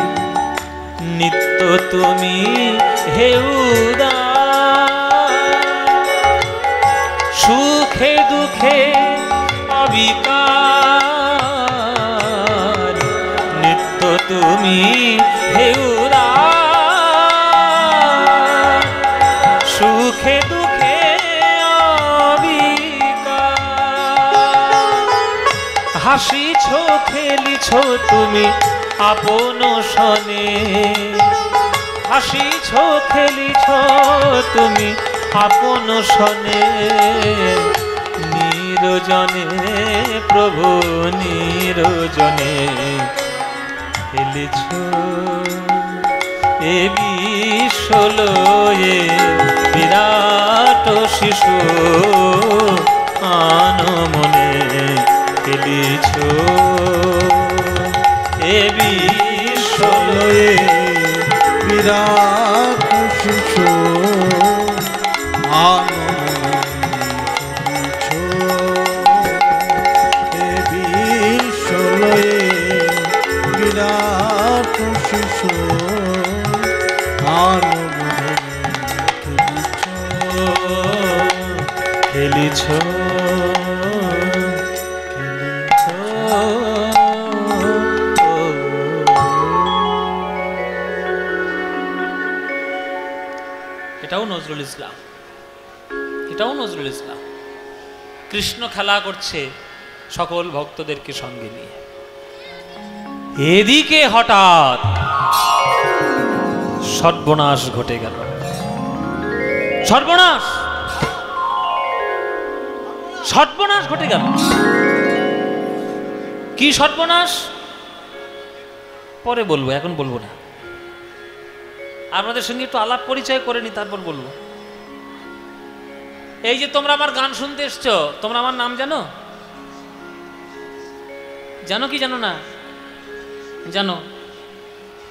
নিত্য তুমি হে উদাস, সুখে দুঃখে অবিকার। নিত্য তুমি হে উদাস, সুখে দুঃখে অবিকার। হাসিছ খেলিছ তুমি আপন সনে, হাসিছ খেলিছ তুমি আপন সনে। নিরজনে প্রভু নিরজনে খেলিছ এ বিশ্বলয়ে বিরাট শিশু আনমনে খেলিছ এ বিশ্বলয়ে বিরাট শিশু এ বিশ্বলয়ে বিরাট শিশু খেলিছ। এটাও নজরুল ইসলাম, এটাও নজরুল ইসলাম। কৃষ্ণ খেলা করছে সকল ভক্তদেরকে সঙ্গে নিয়ে। এদিকে হঠাৎ সর্বনাশ ঘটে গেল। সর্বনাশ, সর্বনাশ ঘটে গেল। কি সর্বনাশ পরে বলবো, এখন বলবো না। আপনাদের সঙ্গে একটু আলাপ পরিচয় করে নি, তারপর বলবো। এই যে তোমরা আমার গান শুনতে এসছো, তোমরা আমার নাম জানো? জানো কি জানো না? জানো?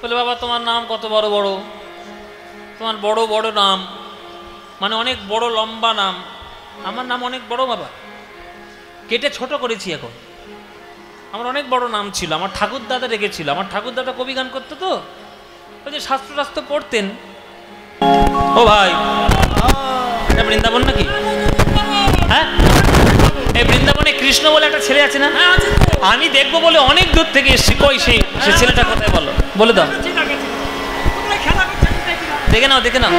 বলে বাবা তোমার নাম কত বড় বড়, তোমার বড় বড় নাম, মানে অনেক বড় লম্বা নাম। আমার নাম অনেক বড় বাবা, কেটে ছোট করেছি এখন। আমার অনেক বড় নাম ছিল, আমার ঠাকুর দাদা রেখেছিল। আমার ঠাকুর দাদা কবি গান করতো তো, ওই যে শাস্ত্র শাস্ত্র পড়তেন। ও ভাই, এটা বৃন্দাবন নাকি? হ্যাঁ, এই বৃন্দাবনে কৃষ্ণ বলে একটা ছেলে আছে না? আমি দেখবো বলে অনেক দূর থেকে এসেছি। কই সেই ছেলেটা কোথায় বলো, বলে দাও। দেখে নাও, দেখে নাও।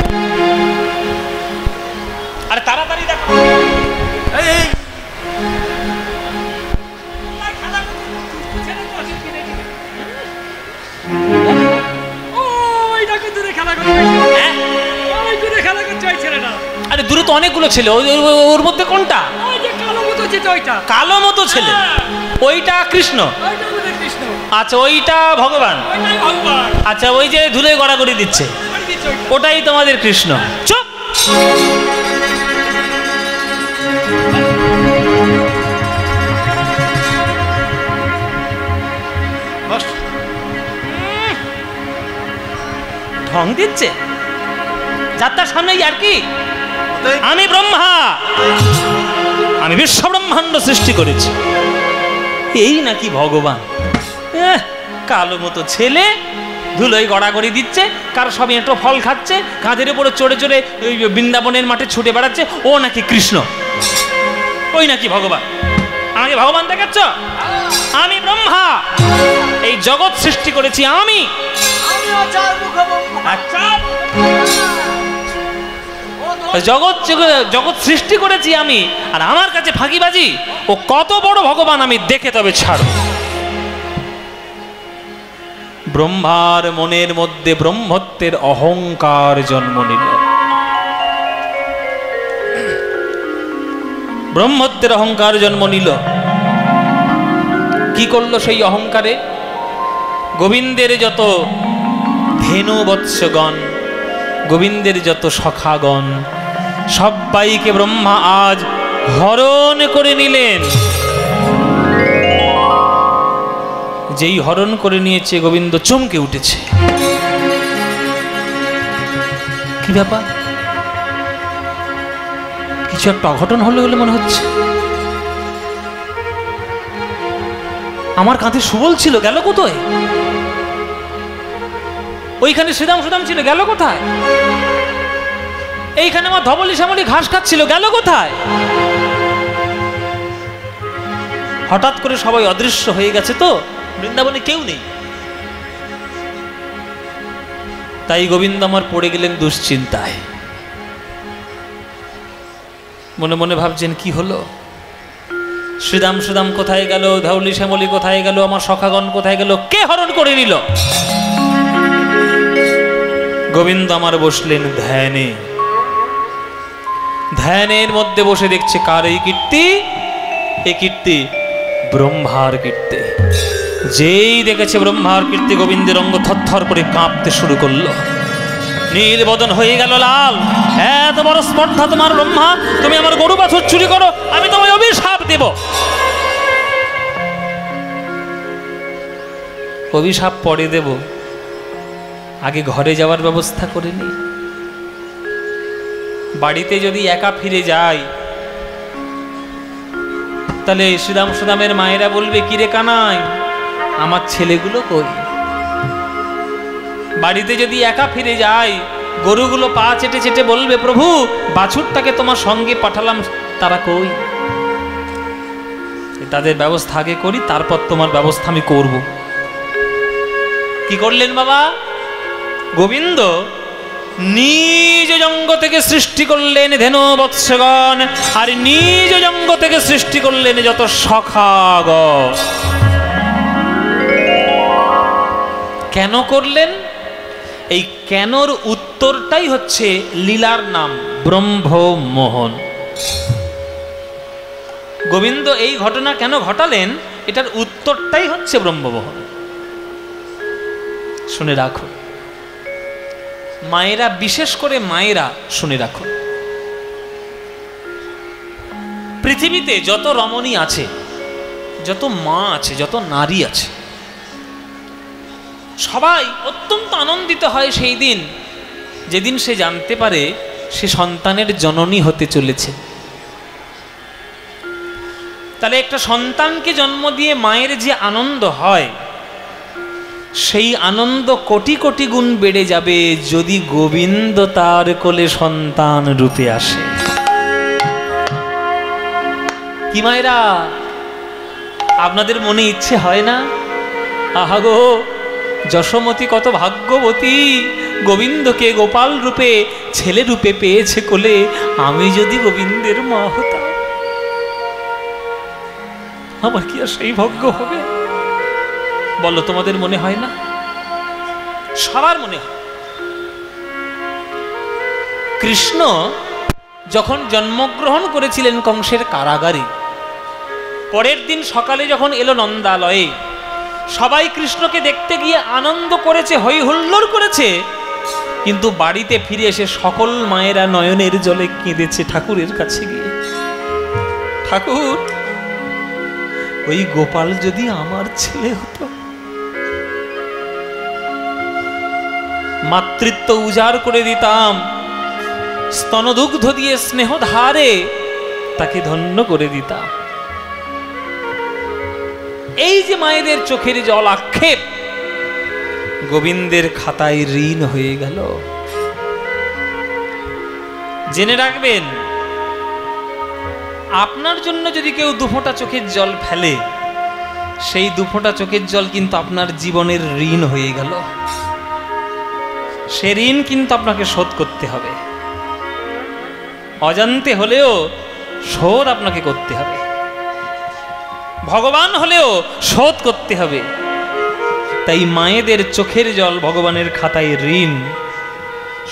আরে তাড়াতাড়ি দেখো। আরে দূরে তো অনেকগুলো ছেলে, ওর মধ্যে কোনটা? কালো মতো ছেলে, ওইটা কৃষ্ণ। আচ্ছা, ওইটা ভগবান। আচ্ছা, ওই যে ধুলে গড়াগড়ি দিচ্ছে, ওটাই তোমাদের কৃষ্ণ। চুপ। দিচ্ছে যাত্রার সামনে আর কি, আমি ব্রহ্মা, আমি বিশ্ব ব্রহ্মাণ্ড সৃষ্টি করেছি, এই নাকি ভগবান। কালো মতো ছেলে ধুলোয় গড়াগড়ি দিচ্ছে, কারো সব এঁটো ফল খাচ্ছে, কাঁধের উপরে চড়ে চড়ে ওই বৃন্দাবনের মাঠে ছুটে বেড়াচ্ছে, ও নাকি কৃষ্ণ, ওই নাকি ভগবান। আমাকে ভগবান দেখাচ্ছ? আমি ব্রহ্মা, এই জগৎ সৃষ্টি করেছি আমি। জগৎ জগৎ সৃষ্টি করেছি আমি, আর আমার কাছে ফাঁকিবাজি, ও কত বড় ভগবান আমি দেখে তবে ছাড়ব। ব্রহ্মার মনের মধ্যে ব্রহ্মত্বের অহংকার জন্ম নিল। ব্রহ্মত্বের অহংকার জন্ম নিল। কি করলো সেই অহংকারে? গোবিন্দের যত ধেনু বৎসগণ, গোবিন্দের যত সখাগণ, সবাইকে ব্রহ্মা আজ হরণ করে নিলেন। যেই হরণ করে নিয়েছে, গোবিন্দ চমকে উঠেছে। কি ব্যাপার? কিছু একটা অঘটন হলো বলে মনে হচ্ছে। আমার কাঁধে সুবল ছিল, গেল কোথায়? ওইখানে শ্রীদাম সুদাম ছিল, গেল কোথায়? এইখানে আমার ধবলি শ্যামলি ঘাস খাচ্ছিল, গেল কোথায়? হঠাৎ করে সবাই অদৃশ্য হয়ে গেছে, তো বৃন্দাবনে কেউ নেই। তাই গোবিন্দ আমার পড়ে গেলেন দুশ্চিন্তায়। মনে মনে ভাবছেন কি হলো, শ্রীদাম সুদাম কোথায় গেল, ধৌলি শ্যামলি কোথায় গেল, আমার সখাগণ কোথায় গেল, কে হরণ করে নিল? গোবিন্দ আমার বসলেন ধ্যানে। ধ্যানের মধ্যে বসে দেখছে কার এই কীর্তি? এ কীর্তি ব্রহ্মার কীর্তি। যেই দেখেছে ব্রহ্মার কীর্তি, গোবিন্দের অঙ্গ থরথর করে কাঁপতে শুরু করলো। নীল বদন হয়ে গেল লাল। এত বড় স্পর্ধা তোমার ব্রহ্মা, তুমি আমার গরু বাছুর চুরি করো, আমি তোমায় অভিশাপ দেব। অভিশাপ পরে দেব, আগে ঘরে যাওয়ার ব্যবস্থা করে নি। বাড়িতে যদি একা ফিরে যাই, তাহলে শ্রীরাম সুদামের মায়েরা বলবে, কিরে কানাই, আমার ছেলেগুলো কই? বাড়িতে যদি একা ফিরে যাই, গরুগুলো পা চেটে চেটে বলবে, প্রভু বাছুরটাকে তোমার সঙ্গে পাঠালাম, তারা কই? তাদের ব্যবস্থা আগে করি, তারপর তোমার ব্যবস্থা আমি করব। কি করলেন বাবা? গোবিন্দ নিজ জঙ্গ থেকে সৃষ্টি করলেন ধেনু বৎসগণ, আর নিজ জঙ্গ থেকে সৃষ্টি করলেন যত সখাগণ। কেন করলেন? এই কেনর উত্তরটাই হচ্ছে লীলার নাম ব্রহ্মমোহন। গোবিন্দ এই ঘটনা কেন ঘটালেন, এটার উত্তরটাই হচ্ছে ব্রহ্মমোহন। শুনে রাখো মায়েরা, বিশেষ করে মায়েরা শুনে রাখো, পৃথিবীতে যত রমণী আছে, যত মা আছে, যত নারী আছে, সবাই অত্যন্ত আনন্দিত হয় সেই দিন, যেদিন সে জানতে পারে সে সন্তানের জননী হতে চলেছে। তাহলে একটা সন্তানকে জন্ম দিয়ে মায়ের যে আনন্দ হয়, সেই আনন্দ কোটি কোটি গুণ বেড়ে যাবে যদি গোবিন্দ তার কোলে সন্তান রূপে আসে। কি মায়েরা, আপনাদের মনে ইচ্ছে হয় না, আহা গো যশোমতী কত ভাগ্যবতী, গোবিন্দকে গোপাল রূপে ছেলে রূপে পেয়েছে কোলে, আমি যদি গোবিন্দের মা হতাম, আমার কি আর সেই ভাগ্য হবে? বলো, তোমাদের মনে হয় না? সবার মনে হয়। কৃষ্ণ যখন জন্মগ্রহণ করেছিলেন কংসের কারাগারে, পরের দিন সকালে যখন এলো নন্দালয়ে, সবাই কৃষ্ণকে দেখতে গিয়ে আনন্দ করেছে, হই হুল্লোড় করেছে, কিন্তু বাড়িতে ফিরে এসে সকল মায়েরা নয়নের জলে কেঁদেছে ঠাকুরের কাছে গিয়ে, ঠাকুর ওই গোপাল যদি আমার ছেলে হতো। মাতৃত্ব উজাড় করে দিতাম, স্তনদুগ্ধ দিয়ে স্নেহধারে তাকে ধন্য করে দিতাম। এই যে মায়েদের চোখের জল আক্ষেপ গোবিন্দের খাতায় ঋণ হয়ে গেল। জেনে রাখবেন, আপনার জন্য যদি কেউ দুফোঁটা চোখের জল ফেলে, সেই দুফোঁটা চোখের জল কিন্তু আপনার জীবনের ঋণ হয়ে গেল। সে ঋণ কিন্তু আপনাকে শোধ করতে হবে, অজান্তে হলেও শোধ আপনাকে করতে হবে, ভগবান হলেও শোধ করতে হবে। তাই মায়েদের চোখের জল ভগবানের খাতায় ঋণ।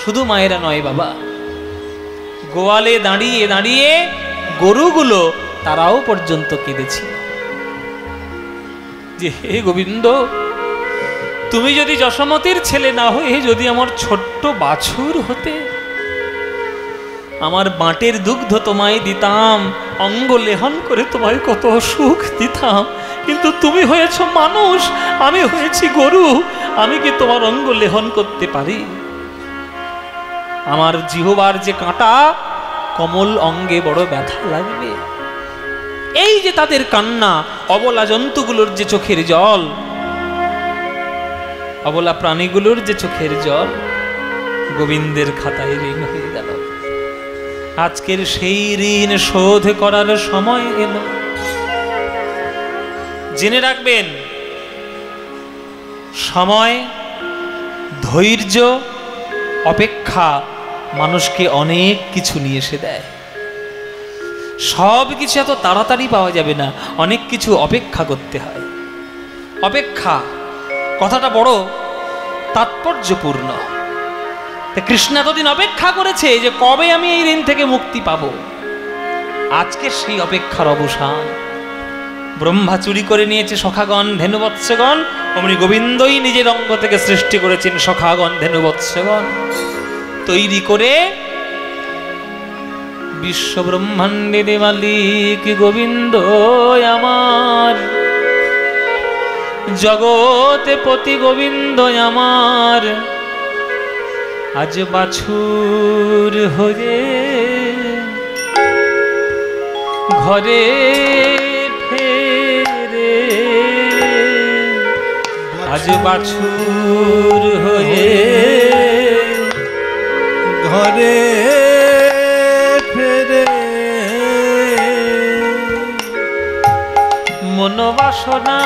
শুধু মায়েরা নয় বাবা, গোয়ালে দাঁড়িয়ে দাঁড়িয়ে গরুগুলো তারাও পর্যন্ত কেঁদেছিল যে হে গোবিন্দ, তুমি যদি যশোমতির ছেলে না হয়ে যদি আমার ছোট্ট বাছুর হতে, আমার বাটের দুগ্ধ তোমায় দিতাম, অঙ্গ লেহন করে তোমায় কত সুখ দিতাম, কিন্তু তুমি হয়েছ মানুষ, আমি হয়েছি গরু, আমি কি তোমার অঙ্গ লেহন করতে পারি? আমার জিহ্বার যে কাঁটা, কমল অঙ্গে বড় ব্যথা লাগবে। এই যে তাদের কান্না, অবলা জন্তুগুলোর যে চোখের জল, অবলা প্রাণীগুলোর যে চোখের জল, গোবিন্দের খাতায় ঋণ হয়ে গেল। আজকের সেই ঋণ শোধ করার সময় এলো। জেনে রাখবেন, সময়, ধৈর্য, অপেক্ষা মানুষকে অনেক কিছু নিয়ে এসে দেয়। সব কিছু এত তাড়াতাড়ি পাওয়া যাবে না, অনেক কিছু অপেক্ষা করতে হয়। অপেক্ষা কথাটা বড় তাৎপর্যপূর্ণ। কৃষ্ণ এতদিন অপেক্ষা করেছে যে কবে আমি এই ঋণ থেকে মুক্তি পাবো। আজকে সেই অপেক্ষার অবসান। ব্রহ্মা চুরি করে নিয়েছে সখাগণ ধেনুবৎসগণ, অমনি গোবিন্দই নিজের অঙ্গ থেকে সৃষ্টি করেছেন সখাগণ ধেনুবৎসগণ। তৈরি করে বিশ্ব ব্রহ্মাণ্ডের মালিক গোবিন্দ আমার, জগতে পতি গোবিন্দ আমার, আজ বাছুর হয়ে ঘরে ফেরে, আজ বাছুর হয়ে ঘরে ফেরে। মনোবাসনা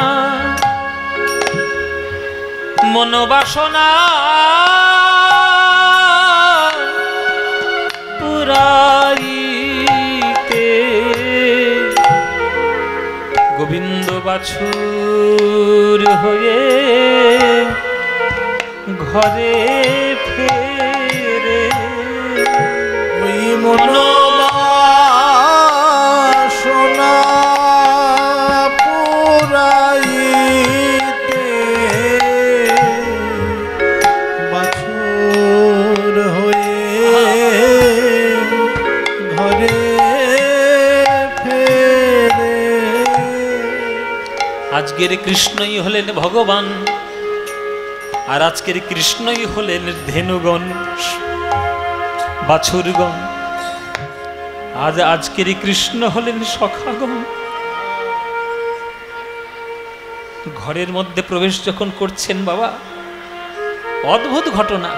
মনোবাসনা পুরাইতে গোবিন্দ বাছুর হয়ে ঘরে ফেরে। ওই মনোবাসনা পুরাইতে বাছুর হয়ে ঘরে ফেরে। আজকের কৃষ্ণই হলেন ভগবান, আর আজকের কৃষ্ণই হলেন ধেনুগণ বাছুরগণ। আজকের কৃষ্ণ হলেন সখাগণ। ঘরের মধ্যে প্রবেশ যখন করছেন বাবা, অদ্ভুত ঘটনা।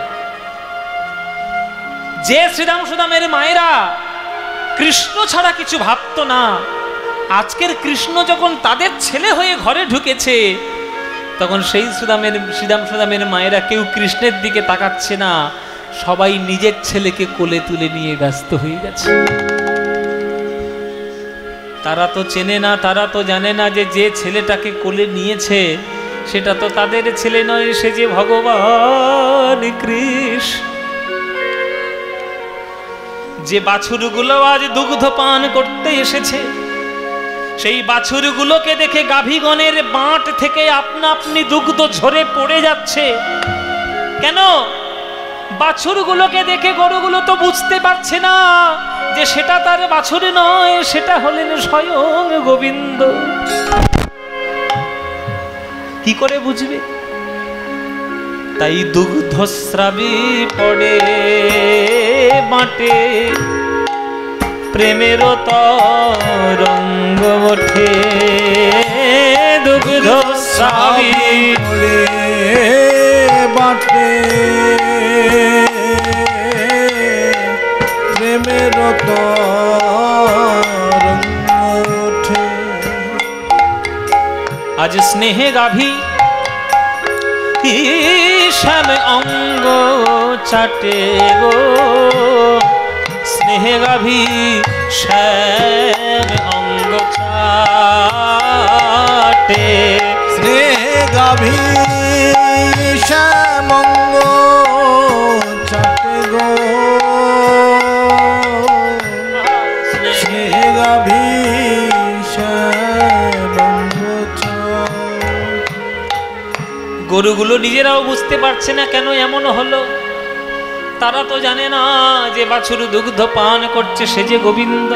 যে শ্রীরাম সুদামের মায়েরা কৃষ্ণ ছাড়া কিছু ভাবতো না, আজকের কৃষ্ণ যখন তাদের ছেলে হয়ে ঘরে ঢুকেছে, তখন সেই শ্রীরাম সুদামের মায়েরা কেউ কৃষ্ণের দিকে তাকাচ্ছে না, সবাই নিজের ছেলেকে কোলে তুলে নিয়ে ব্যস্ত হয়ে গেছে। তারা তো চেনে না, তারা তো জানে না যে যে ছেলেটাকে কোলে নিয়েছে সেটা তো তাদের ছেলে নয়, সে যে ভগবান কৃষ্ণ। যে বাছুরগুলো আজ দুগ্ধ পান করতে এসেছে, সেই বাছুরগুলোকে দেখে গাভীগণের বাঁট থেকে আপনা আপনি দুগ্ধ ঝরে পড়ে যাচ্ছে। কেন? বাছুরগুলোকে দেখে গরুগুলো তো বুঝতে পারছে না যে সেটা তার বাছুর নয়, সেটা হলেন স্বয়ং গোবিন্দ। কি করে বুঝবে? তাই দুগ্ধস্রাবী পড়ে বাটে, প্রেমের তরঙ্গ ওঠে। দুগ্ধস্রাবী পড়ে বাটে, প্রেমের তরঙ্গ ওঠে। আজ স্নেহে গাভী শ্যাম অঙ্গ চাটে গো, স্নেহে গাভী শ্যাম অঙ্গ চাটে। স্নেহে গাভী শ্যাম অঙ্গ চাটে গো, স্নেহে গাভী শ্যাম অঙ্গ চাটে। গরুগুলো নিজেরাও বুঝতে পারছে না কেন এমন হলো। তারা তো জানে না যে বাছুর দুগ্ধ পান করছে সে যে গোবিন্দ।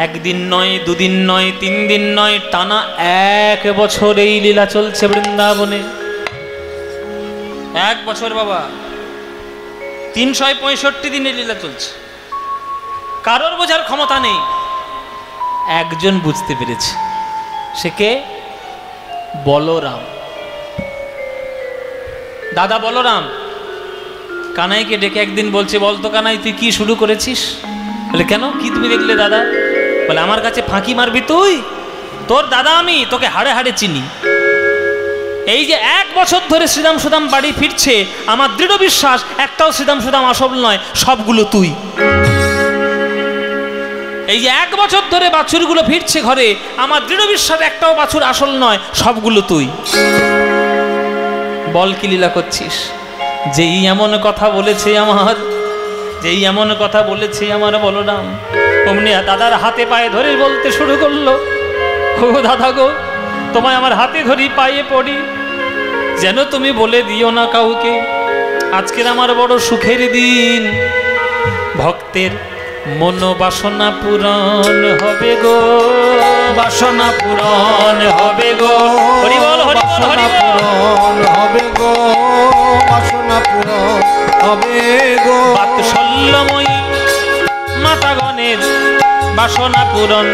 একদিন নয়, দুদিন নয়, 3 দিন নয়, টানা 1 বছর এই লীলা চলছে বৃন্দাবনে। 1 বছর বাবা, 365 দিনে লীলা চলছে। কারোর বোঝার ক্ষমতা নেই, একজন বুঝতে পেরেছে। সে কে? বলরাম। দাদা বলরাম কানাইকে ডেকে একদিন বলছে, বলতো কানাই তুই কি শুরু করেছিস? বলে কেন, কি তুমি দেখলে দাদা? বলে আমার কাছে ফাঁকি মারবি তুই? তোর দাদা আমি, তোকে হাড়ে হাড়ে চিনি। এই যে 1 বছর ধরে শ্রীরাম সুদাম বাড়ি ফিরছে, আমার দৃঢ় বিশ্বাস একটাও শ্রীরাম সুদাম আসল নয়, সবগুলো তুই। এই যে 1 বছর ধরে বাছুরগুলো ফিরছে ঘরে, আমার দৃঢ় বিশ্বাস একটাও বাছুর আসল নয়, সবগুলো তুই। বল কি লীলা করছিস? যেই এমন কথা বলেছে আমার, যেই এমন কথা বলেছে আমার বলরাম, অমনি দাদার হাতে পায়ে ধরে বলতে শুরু করলো, ও দাদা গো, তোমায় আমার হাতে ধরি, পায়ে পড়ি, যেন তুমি বলে দিও না কাউকে, আজকের আমার বড় সুখের দিন, ভক্তের মনোবাসনা পূরণ হবে গো, বাসনা পূরণ হবে গো। হরি বল, হরি বল, হরি বল। পূরণ হবে গো, বাসনা পূরণ হবে গো। বাৎসল্যময়ী মাতাগণের বাসনা পূরণ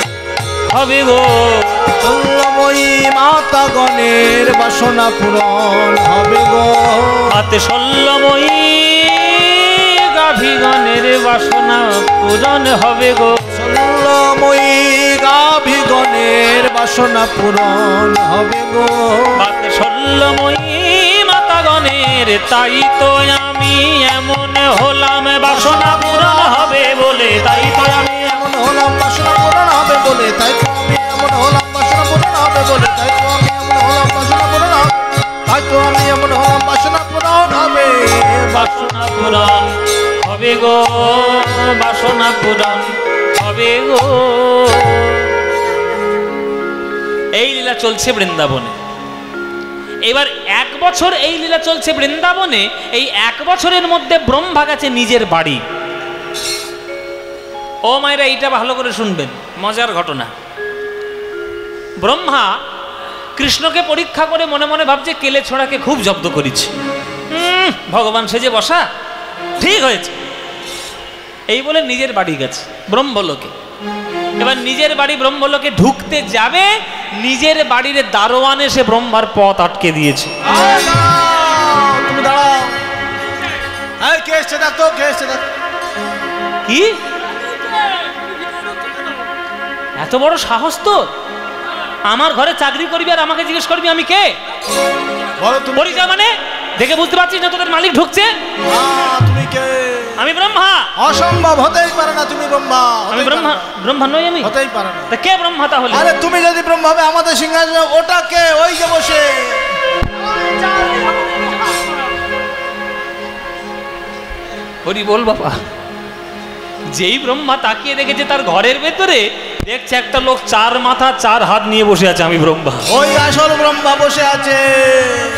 হবে গো, বাৎসল্যময়ী মাতাগণের বাসনা পূরণ হবে গো। বাৎসল্যময়ী গাভীগণের বাসনা পূরণ হবে গো, বাৎসল্যময়ী গাভীগণের বাসনা পূরণ হবে গো। বাৎসল্যময়ী মাতাগণের, তাই তো আমি এমন হলাম, বাসনা পূরণ হবে বলে, তাই তো আমি এমন হলাম, বাসনা পূরণ হবে বলে, তাই তো আমি এমন হলাম, বাসনা পূরণ হবে বলে, তাই তো আমি এমন হলাম, বাসনা পূরণ হবে, তাই তো আমি এমন হলাম, বাসনা পূরণ হবে, বাসনা পূরণ হবে গো, বাসনা পূরণ হবে গো। এই লীলা চলছে বৃন্দাবনে। এবার 1 বছর এই লীলা চলছে বৃন্দাবনে। এই 1 বছরের মধ্যে ব্রহ্মা গেছে নিজের বাড়ি। ও মায়েরা, এইটা ভালো করে শুনবেন, মজার ঘটনা। ব্রহ্মা কৃষ্ণকে পরীক্ষা করে মনে মনে ভাবছে কেলে ছোড়াকে খুব জব্দ করেছি, ভগবান সেজে বসা, ঠিক হয়েছে, এই বলে নিজের বাড়ি গেছে ব্রহ্মলোকে। এবার নিজের বাড়ি ব্রহ্মলোকে ঢুকতে যাবে, নিজের বাড়ির দারোয়ান এসে ব্রহ্মার পথ আটকে দিয়েছে। তুমি দাঁড়াও, এই কে এসছে দেখো, কে এসছে দেখো। কি এত বড় সাহস তোর? আমার ঘরে চাকরি করবি আর আমাকে জিজ্ঞেস করবি আমি কে? বলো তুমি পরিচয় মানে দেখে বুঝতে পারছিস না তোদের মালিক ঢুকছে? তুমি কে? আমি ব্রহ্মা। অসম্ভব, হতেই পারে না, তুমি ব্রহ্মা। আমি ব্রহ্মা? ব্রহ্মা নই আমি, হতেই পারে না। তা কে ব্রহ্মা তাহলে? আরে তুমি যদি ব্রহ্মা হবে, আমাদের সিংহাসনে ওটা কে? ওই যে বসে। হরি বল বাবা। যেই ব্রহ্মা তাকিয়ে দেখেছে তার ঘরের ভেতরে দেখছে একটা লোক 4 মাথা 4 হাত নিয়ে বসে আছে, আমি ব্রহ্মা। ওই আসল ব্রহ্মা বসে আছে।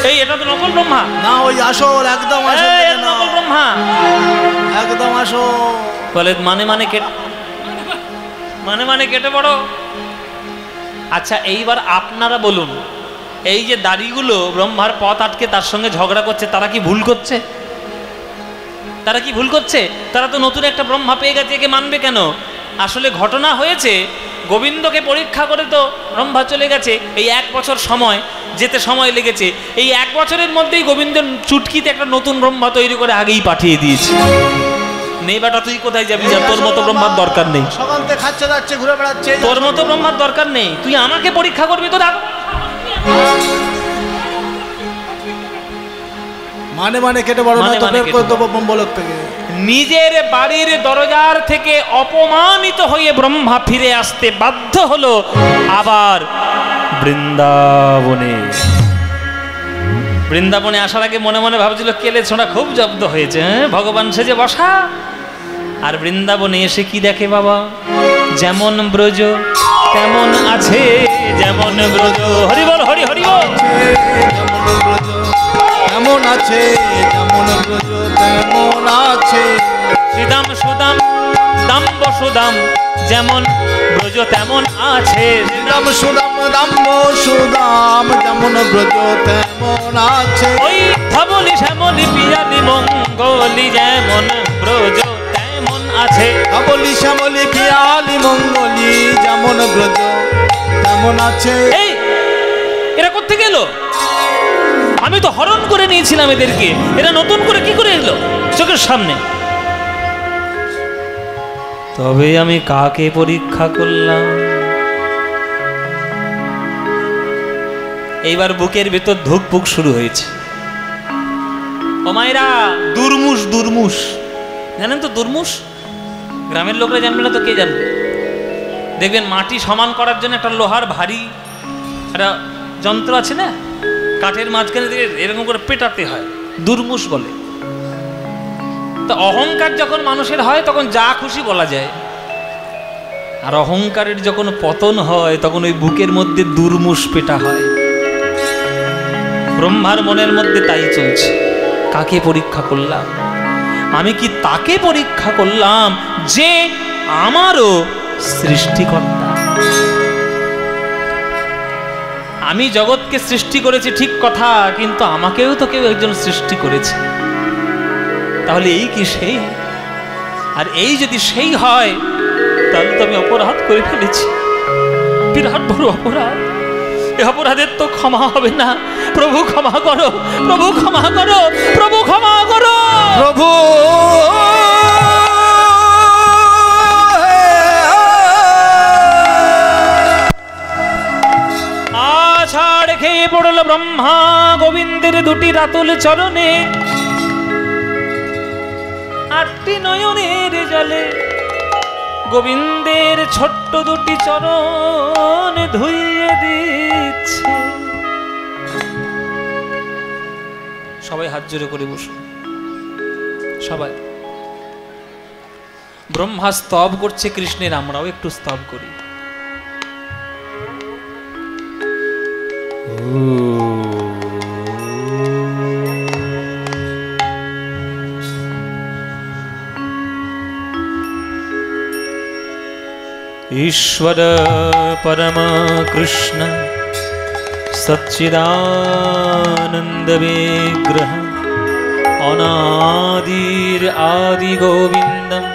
এই এটা তো নকল ব্রহ্মা না, ওই আসল, একদম আসল, নকল ব্রহ্মা, একদম আসল। বলে মানে কেটে বড়। আচ্ছা এইবার আপনারা বলুন, এই যে দাড়িগুলো ব্রহ্মার পথ আটকে তার সঙ্গে ঝগড়া করছে, তারা কি ভুল করছে? তারা কি ভুল করছে? তারা তো নতুন একটা ব্রহ্মা পেয়ে গেছে, একে মানবে কেন? আসলে ঘটনা হয়েছে, গোবিন্দকে পরীক্ষা করে তো ব্রহ্মা চলে গেছে। এই 1 বছর সময় যেতে সময় লেগেছে, এই 1 বছরের মধ্যেই গোবিন্দ চুটকিতে একটা নতুন ব্রহ্মা তৈরি করে আগেই পাঠিয়ে দিয়েছে। নেই বেটা, তুই কোথায় যাবি? যা, তোর মতো ব্রহ্মার দরকার নেই। সকালতে খাচ্ছে যাচ্ছে ঘুরে বেড়াচ্ছে, তোর মতো ব্রহ্মার দরকার নেই। তুই আমাকে পরীক্ষা করবি তো? মানে মানে কেটে বড় না তো বের করে দেবো ব্রহ্মলোক থেকে। নিজের বাড়ির দরজার থেকে অপমানিত হয়ে ব্রহ্মা ফিরে আসতে বাধ্য হলো আবার বৃন্দাবনে। বৃন্দাবনে আসার আগে মনে মনে ভাবছিল কেলে ছোঁড়া খুব জব্দ হয়েছে, ভগবান সেজে বসা। আর বৃন্দাবনে এসে কি দেখে বাবা? যেমন ব্রজ তেমন আছে, যেমন ব্রজ, হরি বল হরি হরি বল, তেমন আছে, যেমন ব্রজ তেমন আছে। শ্রীদাম সুদাম দাম্ব সুদাম, যেমন ব্রজ তেমন আছে। শ্রীদাম সুদাম দাম্ব সুদাম, যেমন ব্রজ তেমন আছে। ওই ধবলি শ্যামলি পিয়ালি মঙ্গলি, যেমন ব্রজ তেমন আছে। ধবলি শ্যামলি পিয়ালি মঙ্গলি, যেমন ব্রজ তেমন আছে। এই এরা কোত্থেকে এলো? আমি তো হরণ করে নিয়েছিলাম এদেরকে, এরা নতুন করে কি করে এলো চোখের সামনে? তবে আমি কাকে পরীক্ষা করলাম? এইবার বুকের ভেতর ধুকপুক শুরু হয়েছে। ও মায়েরা, দুর্মুষ, দুর্মুষ জানেন তো? দুর্মুষ গ্রামের লোকরা জানবে না তো কে জানবে? দেখবেন মাটি সমান করার জন্য একটা লোহার ভারী একটা যন্ত্র আছে না, কাঠের মাঝখানে দিয়ে এরকম করে পেটাতে হয়, দুর্মুষ বলে। তো অহংকার যখন মানুষের হয় তখন যা খুশি বলা যায়, আর অহংকারের যখন পতন হয় তখন ওই বুকের মধ্যে দুর্মুষ পেটা হয়। ব্রহ্মার মনের মধ্যে তাই চলছে। কাকে পরীক্ষা করলাম? আমি কি তাকে পরীক্ষা করলাম যে আমারও সৃষ্টিকর্তা? আমি জগৎকে সৃষ্টি করেছি ঠিক কথা, কিন্তু আমাকেও তো কেউ একজন সৃষ্টি করেছে। তাহলে এই কি সেই? আর এই যদি সেই হয় তাহলে তো আমি অপরাধ করে ফেলেছি, বিরাট বড় অপরাধ। এই অপরাধের তো ক্ষমা হবে না। প্রভু ক্ষমা করো, প্রভু ক্ষমা করো, প্রভু ক্ষমা করো, প্রভু। আছাড় খেয়ে পড়ল ব্রহ্মা গোবিন্দের দুটি রাতুল চরণে, 8টি নয়নের জলে গোবিন্দের ছোট্ট দুটি চরণ ধুইয়ে দিচ্ছে। সবাই হাত জোড়ে করে বসুন। সবাই ব্রহ্মা স্তব করছে কৃষ্ণের, আমরাও একটু স্তব করি। ईश्वर परम कृष्ण सच्चिदानंद विग्रह अनादिर आदि गोविंदम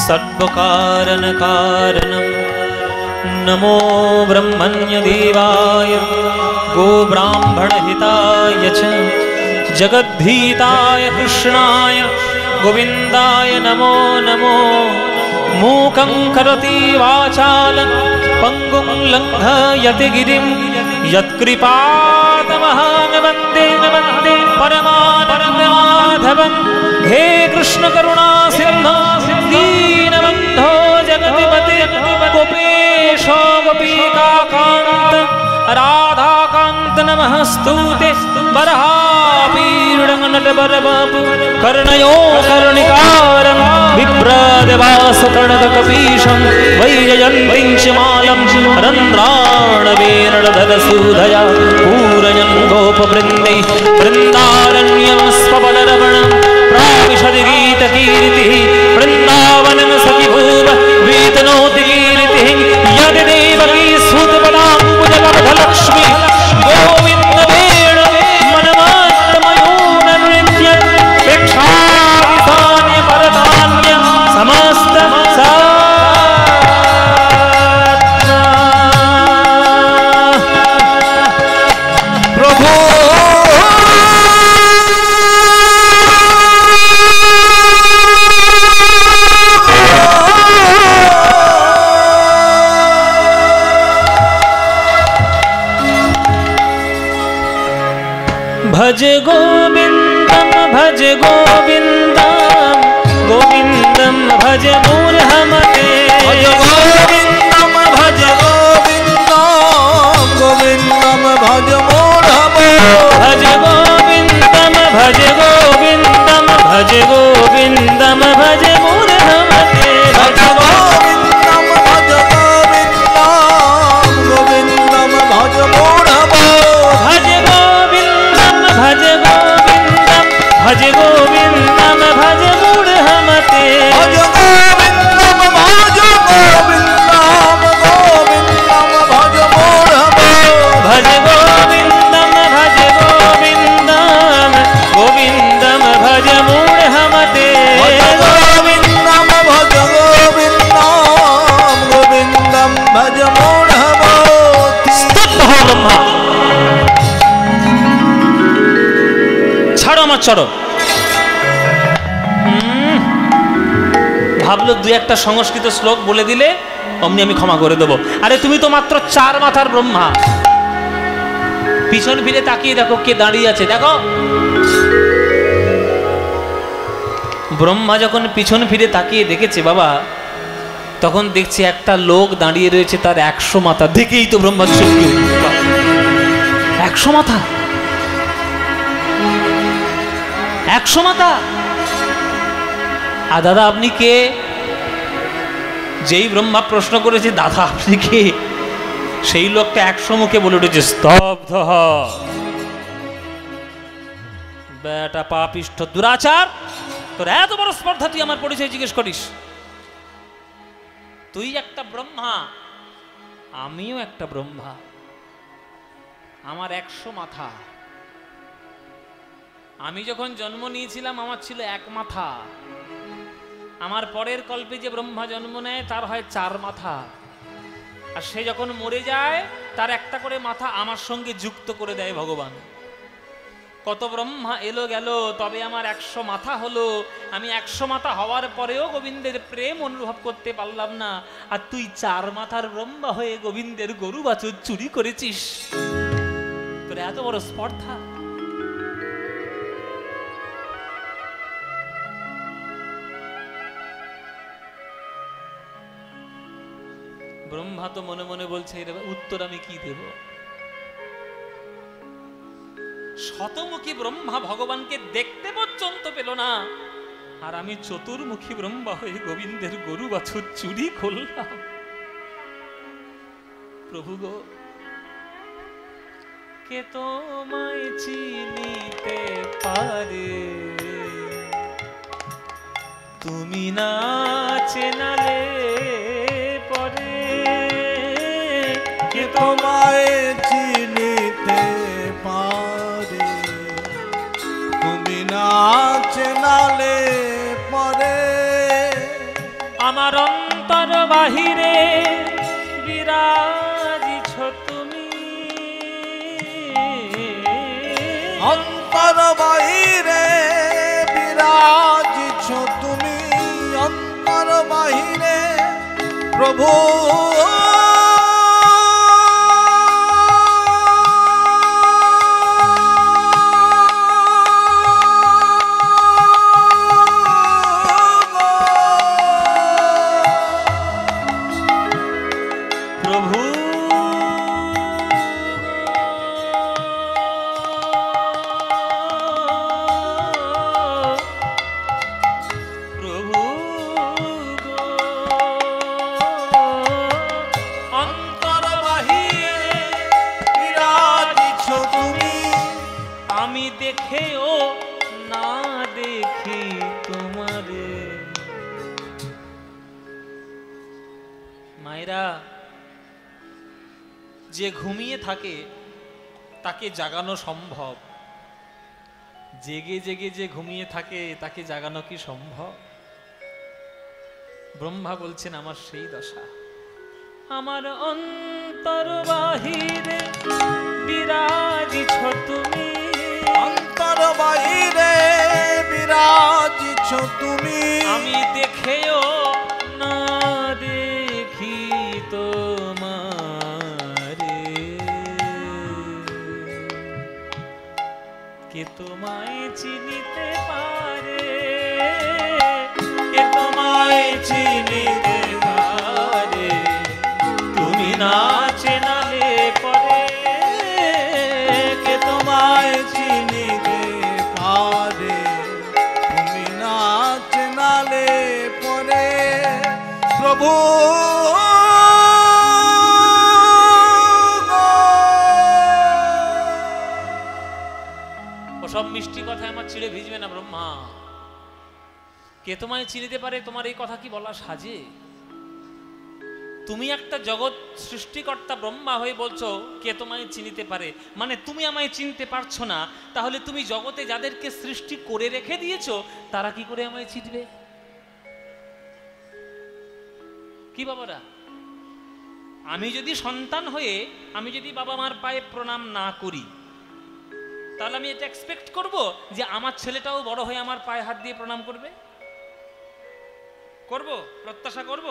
सर्वकारण कारणम नमो ब्रह्मण्य देवाय गो ब्राह्मण हिताय च जगद्भीताय कृष्णाय गोविंदाय नमो नमो। मूकं करोति वाचालं पंगुं लङ्घयति गिरिं यत्कृपातमहं वन्दे वन्दे परमानन्दमाधवं। हे कृष्ण करुणा सिन्धो दीनबन्धो जगत्पते गोपेश गोपिकान्त राधाकान्त नमस्तुते। बरहापीडनटबरबापु कर्णयो कर्णिकारं विप्रदेवासकर्णकपीशं वैजयन्तीं शिमालं रन्ध्राणवेणधरसूधया पूरयन् गोपवृन्दै वृन्दारण्यं स्वपदरवणं प्राविशदि गीतकीर्तिः वृन्दावनं सखिभूव वीतनोति कीर्तिः यदि देवकी सुतपदाम्बुजलब्धलक्ष्मी गो ভজ গোবিন্দম ভজ গোবিন্দম গোবিন্দম ভজ মূঢ়মতে ভজ গোবিন্দম ভজ গোবিন্দম গোবিন্দম ভজ মূঢ়মতে ভজ গোবিন্দম ভজ গোবিন্দম ভজ গোবিন্দম ভজ মূঢ়মতে ভজ গোবিন্দম ভজ গোবিন্দম গোবিন্দম ভজ মূঢ়মতে ভজ গোবিন্দম ভজ গোবিন্দম ভজ গোবিন্দম ভজ মূঢ়মতে ভজ গোবিন্দম ভজ গোবিন্দম গোবিন্দম ভজ মূঢ়মতে ভজ গোবিন্দম ভজ গোবিন্দম গোবিন্দম ভজ মূঢ়মতে ভজ গোবিন্দম ভজ গোবিন্দম গোবিন্দম ভজ মূঢ়মতে স্তব্ধ হও ব্রহ্মা। ছাড়ো আমার চড়ো। ভাবলো দুই একটা সংস্কৃত শ্লোক বলে দিলে অমনি আমি ক্ষমা করে দেবো। আরে তুমি তো মাত্র 4 মাথার ব্রহ্মা। পিছন ফিরে তাকিয়ে দেখো কে দাঁড়িয়ে আছে, দেখো। ব্রহ্মা যখন পিছন ফিরে তাকিয়ে দেখেছে বাবা, তখন দেখছে একটা লোক দাঁড়িয়ে রয়েছে, তার 100 মাথা। দেখেই তো ব্রহ্মার চমকে উঠল, 100 মাথা, 100 মাথা। আর দাদা আপনি কে? যেই ব্রহ্মা প্রশ্ন করেছে দাদা আপনি কে, সেই লোকটা 100 মুখে বলে উঠেছে স্তব্ধ হ বেটা পাপিষ্ঠ দুরাচার, তোর এত বড় স্পর্ধা, তুই আমার পরিচয় জিজ্ঞেস করিস? তুই একটা ব্রহ্মা, আমিও একটা ব্রহ্মা, আমার 100 মাথা। আমি যখন জন্ম নিয়েছিলাম আমার ছিল 1 মাথা। আমার পরের কল্পে যে ব্রহ্মা জন্ম নেয় তার হয় 4 মাথা। আর সে যখন মরে যায় তার একটা করে মাথা আমার সঙ্গে যুক্ত করে দেয় ভগবান। কত ব্রহ্মা এলো গেল, তবে আমার 100 মাথা হলো। আমি 100 মাথা হওয়ার পরেও গোবিন্দের প্রেম অনুভব করতে পারলাম না। আর তুই 4 মাথার ব্রহ্মা হয়ে গোবিন্দের গরু বাছুর চুরি করেছিস, তোর এত বড় স্পর্ধা। ব্রহ্মা তো মনে মনে বলছে এর উত্তর আমি কি দেব? শতমুখী ব্রহ্মা ভগবানকে দেখতে পর্যন্ত পেল না, আর আমি চতুর্মুখী ব্রহ্মা হয়ে গোবিন্দের গরু বাছুর চুরি করলাম। প্রভু গো, কে তোমায় চিনিতে পারে, তুমি না চেনালে পরে, কে তোমায় চিনিতে পারে, তুমি না চেনালে পরে। আমার অন্তর বাহিরে বিরাজিছ তুমি, অন্তর বাহিরে বিরাজিছ তুমি, অন্তর বাহিরে প্রভু। প্রভু প্রভু গো, অন্তর বাহিরে বিরাজিছ তুমি, আমি দেখেও না দেখি তোমারে। মায়েরা, যে ঘুমিয়ে থাকে তাকে জাগানো সম্ভব, জেগে জেগে যে ঘুমিয়ে থাকে তাকে জাগানো কি সম্ভব? ব্রহ্মা বলছেন আমার সেই দশা। আমার অন্তর বাহিরে বিরাজিছ তুমি, অন্তর বাহিরে বিরাজিছ তুমি, আমি দেখেও না দেখি তোমারে। কে তোমায় চিনিতে পারে, কে তোমায় চিনিতে পারে, তুমি না চেনালে পরে, কে তোমায় চিনিতে পারে, তুমি না চেনালে পরে। প্রভু সব মিষ্টি কথায় আমার ছিঁড়ে ভিজবে না ব্রহ্মা। কে তোমায় চিনিতে পারে, তোমার এই কথা কি বলা সাজে? তুমি একটা জগৎ সৃষ্টিকর্তা ব্রহ্মা হয়ে বলছো কে তোমায় চিনিতে পারে, মানে তুমি আমায় চিনতে পারছো না, তাহলে তুমি জগতে যাদেরকে সৃষ্টি করে রেখে দিয়েছো তারা কি করে আমায় চিনবে? কি বাবারা, আমি যদি সন্তান হয়ে আমি যদি বাবা মার পায়ে প্রণাম না করি, তাহলে আমি এটা এক্সপেক্ট করব যে আমার ছেলেটাও বড় হয়ে আমার পায়ে হাত দিয়ে প্রণাম করবে? করব? প্রত্যাশা করব?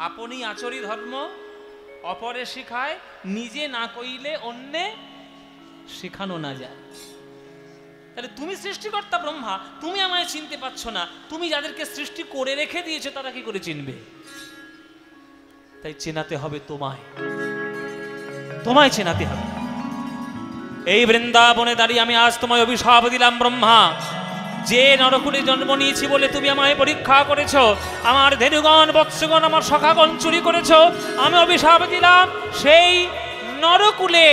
আপনি আচরি ধর্ম অপরে শিখায়, নিজে না কইলে অন্যে শিখানো না যায়। তাহলে তুমি সৃষ্টিকর্তা ব্রহ্মা, তুমি আমায় চিনতে পারছো না, তুমি যাদেরকে সৃষ্টি করে রেখে দিয়েছো তারা কি করে চিনবে? তাই চেনাতে হবে তোমায়, তোমায় চেনাতে হবে। এই বৃন্দাবনে দাঁড়িয়ে আমি আজ তোমায় অভিশাপ দিলাম ব্রহ্মা, যে নরকুলে জন্ম নিয়েছি বলে তুমি আমায় পরীক্ষা করেছো, আমার ধেনুগণ বৎসগণ আমার সখাগণ চুরি করেছো, আমি অভিশাপ দিলাম সেই নরকুলে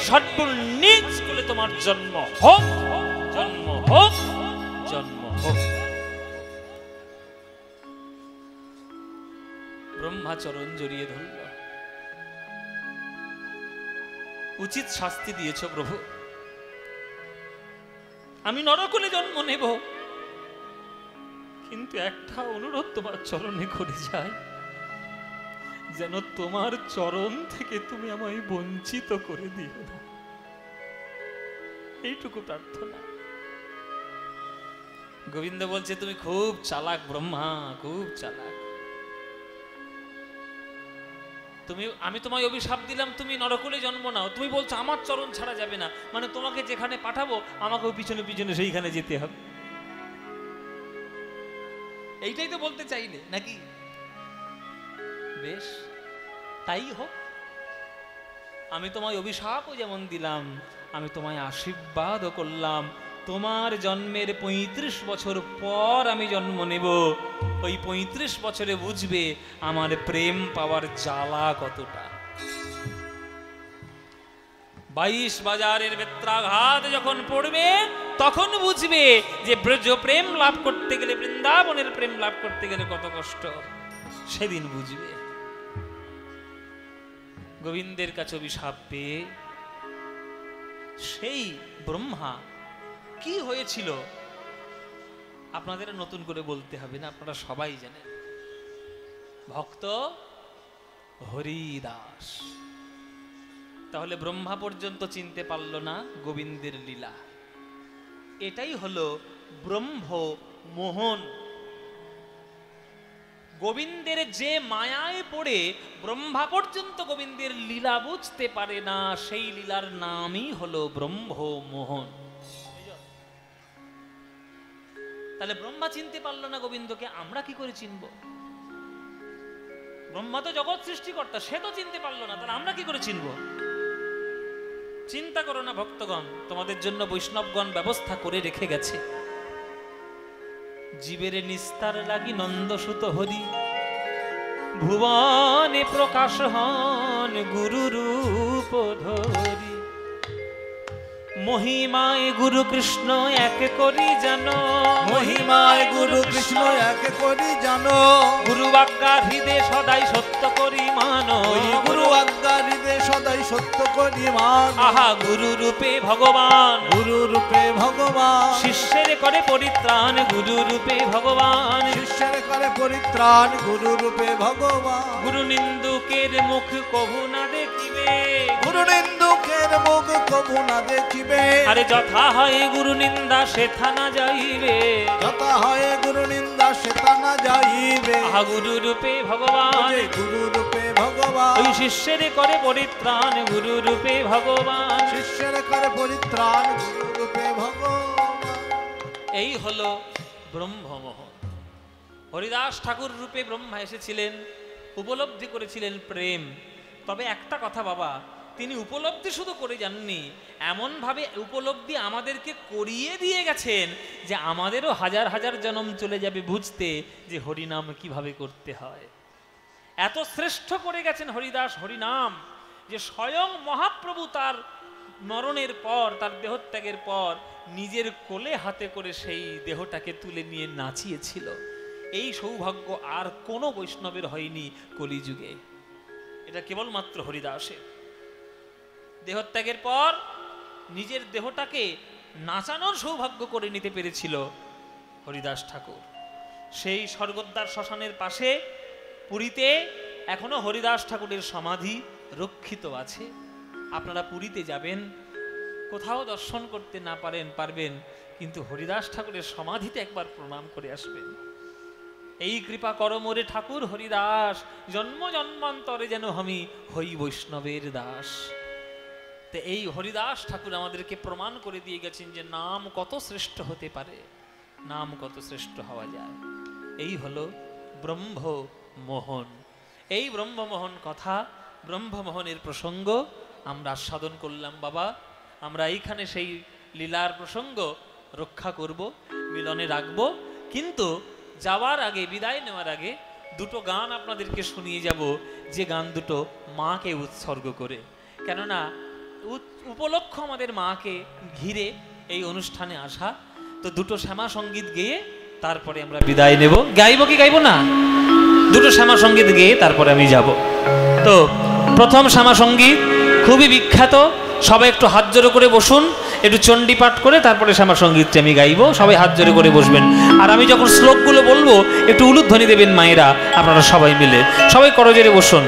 সর্বনীচ কুলে তোমার জন্ম হোক, জন্ম হোক, জন্ম হোক। ব্রহ্মা চরণ জড়িয়ে ধরল, উচিত শাস্তি দিয়েছ প্রভু, আমি নরকুলে জন্ম নেব, কিন্তু একটা অনুরোধ তোমার চরণে করে যাই, যেন তোমার চরণ থেকে তুমি আমায় বঞ্চিত করে দিও না, এইটুকু প্রার্থনা। গোবিন্দ বলছে তুমি খুব চালাক ব্রহ্মা, খুব চালাক। আমি তোমায় অভিশাপ দিলাম তুমি নরকুলে জন্ম নাও, তুমি বলছো আমার চরণ ছাড়া যাবে না, মানে তোমাকে যেখানে পাঠাবো আমাকেও পিছনে পিছনে সেইখানে যেতে হবে, এইটাই তো বলতে চাইলে নাকি? বেশ, তাই হোক। আমি তোমায় অভিশাপও যেমন দিলাম, আমি তোমায় আশীর্বাদও করলাম। তোমার জন্মের 35 বছর পর আমি জন্ম নেব, ওই 35 বছরে বুঝবে আমার প্রেম পাওয়ার জ্বালা কতটা। 22 বাজারের বেত্রাঘাত যখন পড়বে তখন বুঝবে যে ব্রজ প্রেম লাভ করতে গেলে, বৃন্দাবনের প্রেম লাভ করতে গেলে কত কষ্ট, সেদিন বুঝবে। গোবিন্দের কাছে অভিশাপ পেয়ে সেই ব্রহ্মা কি হয়েছিল আপনাদের নতুন করে বলতে হবে না, আপনারা সবাই জানেন। ভক্ত হরিদাস। তাহলে ব্রহ্মা পর্যন্ত চিনতে পারল না গোবিন্দের লীলা, এটাই হলো ব্রহ্ম মোহন। গোবিন্দের যে মায়ায় পড়ে ব্রহ্মা পর্যন্ত গোবিন্দের লীলা বুঝতে পারে না, সেই লীলার নামই হলো ব্রহ্ম মোহন। তাহলে ব্রহ্মা চিনতে পারলো না গোবিন্দকে, আমরা কি করে চিনব? ব্রহ্মা তো জগৎ সৃষ্টিকর্তা, সে তো চিনতে পারলো না, তাহলে আমরা কি করে চিনব? চিন্তা করো না ভক্তগণ, তোমাদের জন্য বৈষ্ণবগণ ব্যবস্থা করে রেখে গেছে। জীবের নিস্তার লাগি নন্দসুত হরি, ভুবনে প্রকাশ হন গুরু রূপ ধরি। মহিমায় গুরু কৃষ্ণ এক করি জানো, মহিমায় গুরু কৃষ্ণ এক করি জানো। গুরু আজ্ঞা হৃদয় সদাই সত্য করি মানো, গুরু আজ্ঞা হৃদয় সদাই সত্য করি মানো। আহা গুরু রূপে ভগবান, গুরু রূপে ভগবান। শিষ্যের করে পরিত্রাণ গুরু রূপে ভগবান, শিষ্যের করে পরিত্রাণ গুরু রূপে ভগবান। গুরু নিন্দুকের মুখ কভু না দেখিবে, গুরু নিন্দুকের মুখ কভু না দেখিবে। আরে যথা হয় গুরু নিন্দা সেথা না যাইবে, যথা হয় গুরু নিন্দা সেথা না যাইবে। আহা গুরু রূপে ভগবান, গুরু রূপে ভগবান। ওই শিষ্যের করে পরিত্রাণ গুরু গুরু রূপে ভগবান, শিষ্যের করে পরিত্রাণ গুরু রূপে ভগবান। এই হলো ব্রহ্মমোহন। হরিদাস ঠাকুর রূপে ব্রহ্মা এসেছিলেন, উপলব্ধি করেছিলেন প্রেম। তবে একটা কথা বাবা, তিনি উপলব্ধি শুধু করে যাননি, এমনভাবে উপলব্ধি আমাদেরকে করিয়ে দিয়ে গেছেন যে আমাদেরও হাজার হাজার জন্ম চলে যাবে বুঝতে যে হরিনাম কিভাবে করতে হয়। এত শ্রেষ্ঠ করে গেছেন হরিদাস হরিনাম যে স্বয়ং মহাপ্রভু তার মরণের পর, তার দেহত্যাগের পর নিজের কোলে হাতে করে সেই দেহটাকে তুলে নিয়ে নাচিয়েছিল। এই সৌভাগ্য আর কোনো বৈষ্ণবের হয়নি কলিযুগে, এটা কেবলমাত্র হরিদাসের। দেহত্যাগের পর নিজের দেহটাকে নাচানোর সৌভাগ্য করে নিতে পেরেছিল হরিদাস ঠাকুর। সেই স্বর্গদ্বার শ্মশানের পাশে পুরীতে এখনো হরিদাস ঠাকুরের সমাধি রক্ষিত আছে। আপনারা পুরীতে যাবেন, কোথাও দর্শন করতে না পারবেন, কিন্তু হরিদাস ঠাকুরের সমাধিতে একবার প্রণাম করে আসবেন। এই কৃপা করো মোরে ঠাকুর হরিদাস, জন্ম জন্মান্তরে যেন আমি হই বৈষ্ণবের দাস। তো এই হরিদাস ঠাকুর আমাদেরকে প্রমাণ করে দিয়ে গেছেন যে নাম কত শ্রেষ্ঠ হতে পারে, নাম কত শ্রেষ্ঠ হওয়া যায়। এই হলো ব্রহ্মমোহন। এই ব্রহ্মমোহন কথা, ব্রহ্মমোহনের প্রসঙ্গ আমরা আস্বাদন করলাম বাবা। আমরা এইখানে সেই লীলার প্রসঙ্গ রক্ষা করব, মিলনে রাখবো। কিন্তু যাওয়ার আগে, বিদায় নেওয়ার আগে দুটো গান আপনাদেরকে শুনিয়ে যাব, যে গান দুটো মাকে উৎসর্গ করে। কেননা উপলক্ষ আমাদের মাকে ঘিরে এই অনুষ্ঠানে আসা। তো দুটো শ্যামা সঙ্গীত গেয়ে তারপরে আমরা বিদায় নেব। গাইব কি গাইব না? দুটো শ্যামা সঙ্গীত গেয়ে তারপরে আমি যাব। তো প্রথম শ্যামা সঙ্গীত খুবই বিখ্যাত, সবাই একটু হাত জোড়ো করে বসুন, একটু চণ্ডী পাঠ করে তারপরে শ্যামা সঙ্গীতটি আমি গাইব। সবাই হাত জোড়ো করে বসবেন, আর আমি যখন শ্লোকগুলো বলবো একটু উলুধ্বনি দেবেন মায়েরা, আপনারা সবাই মিলে। সবাই করজোড়ে বসুন।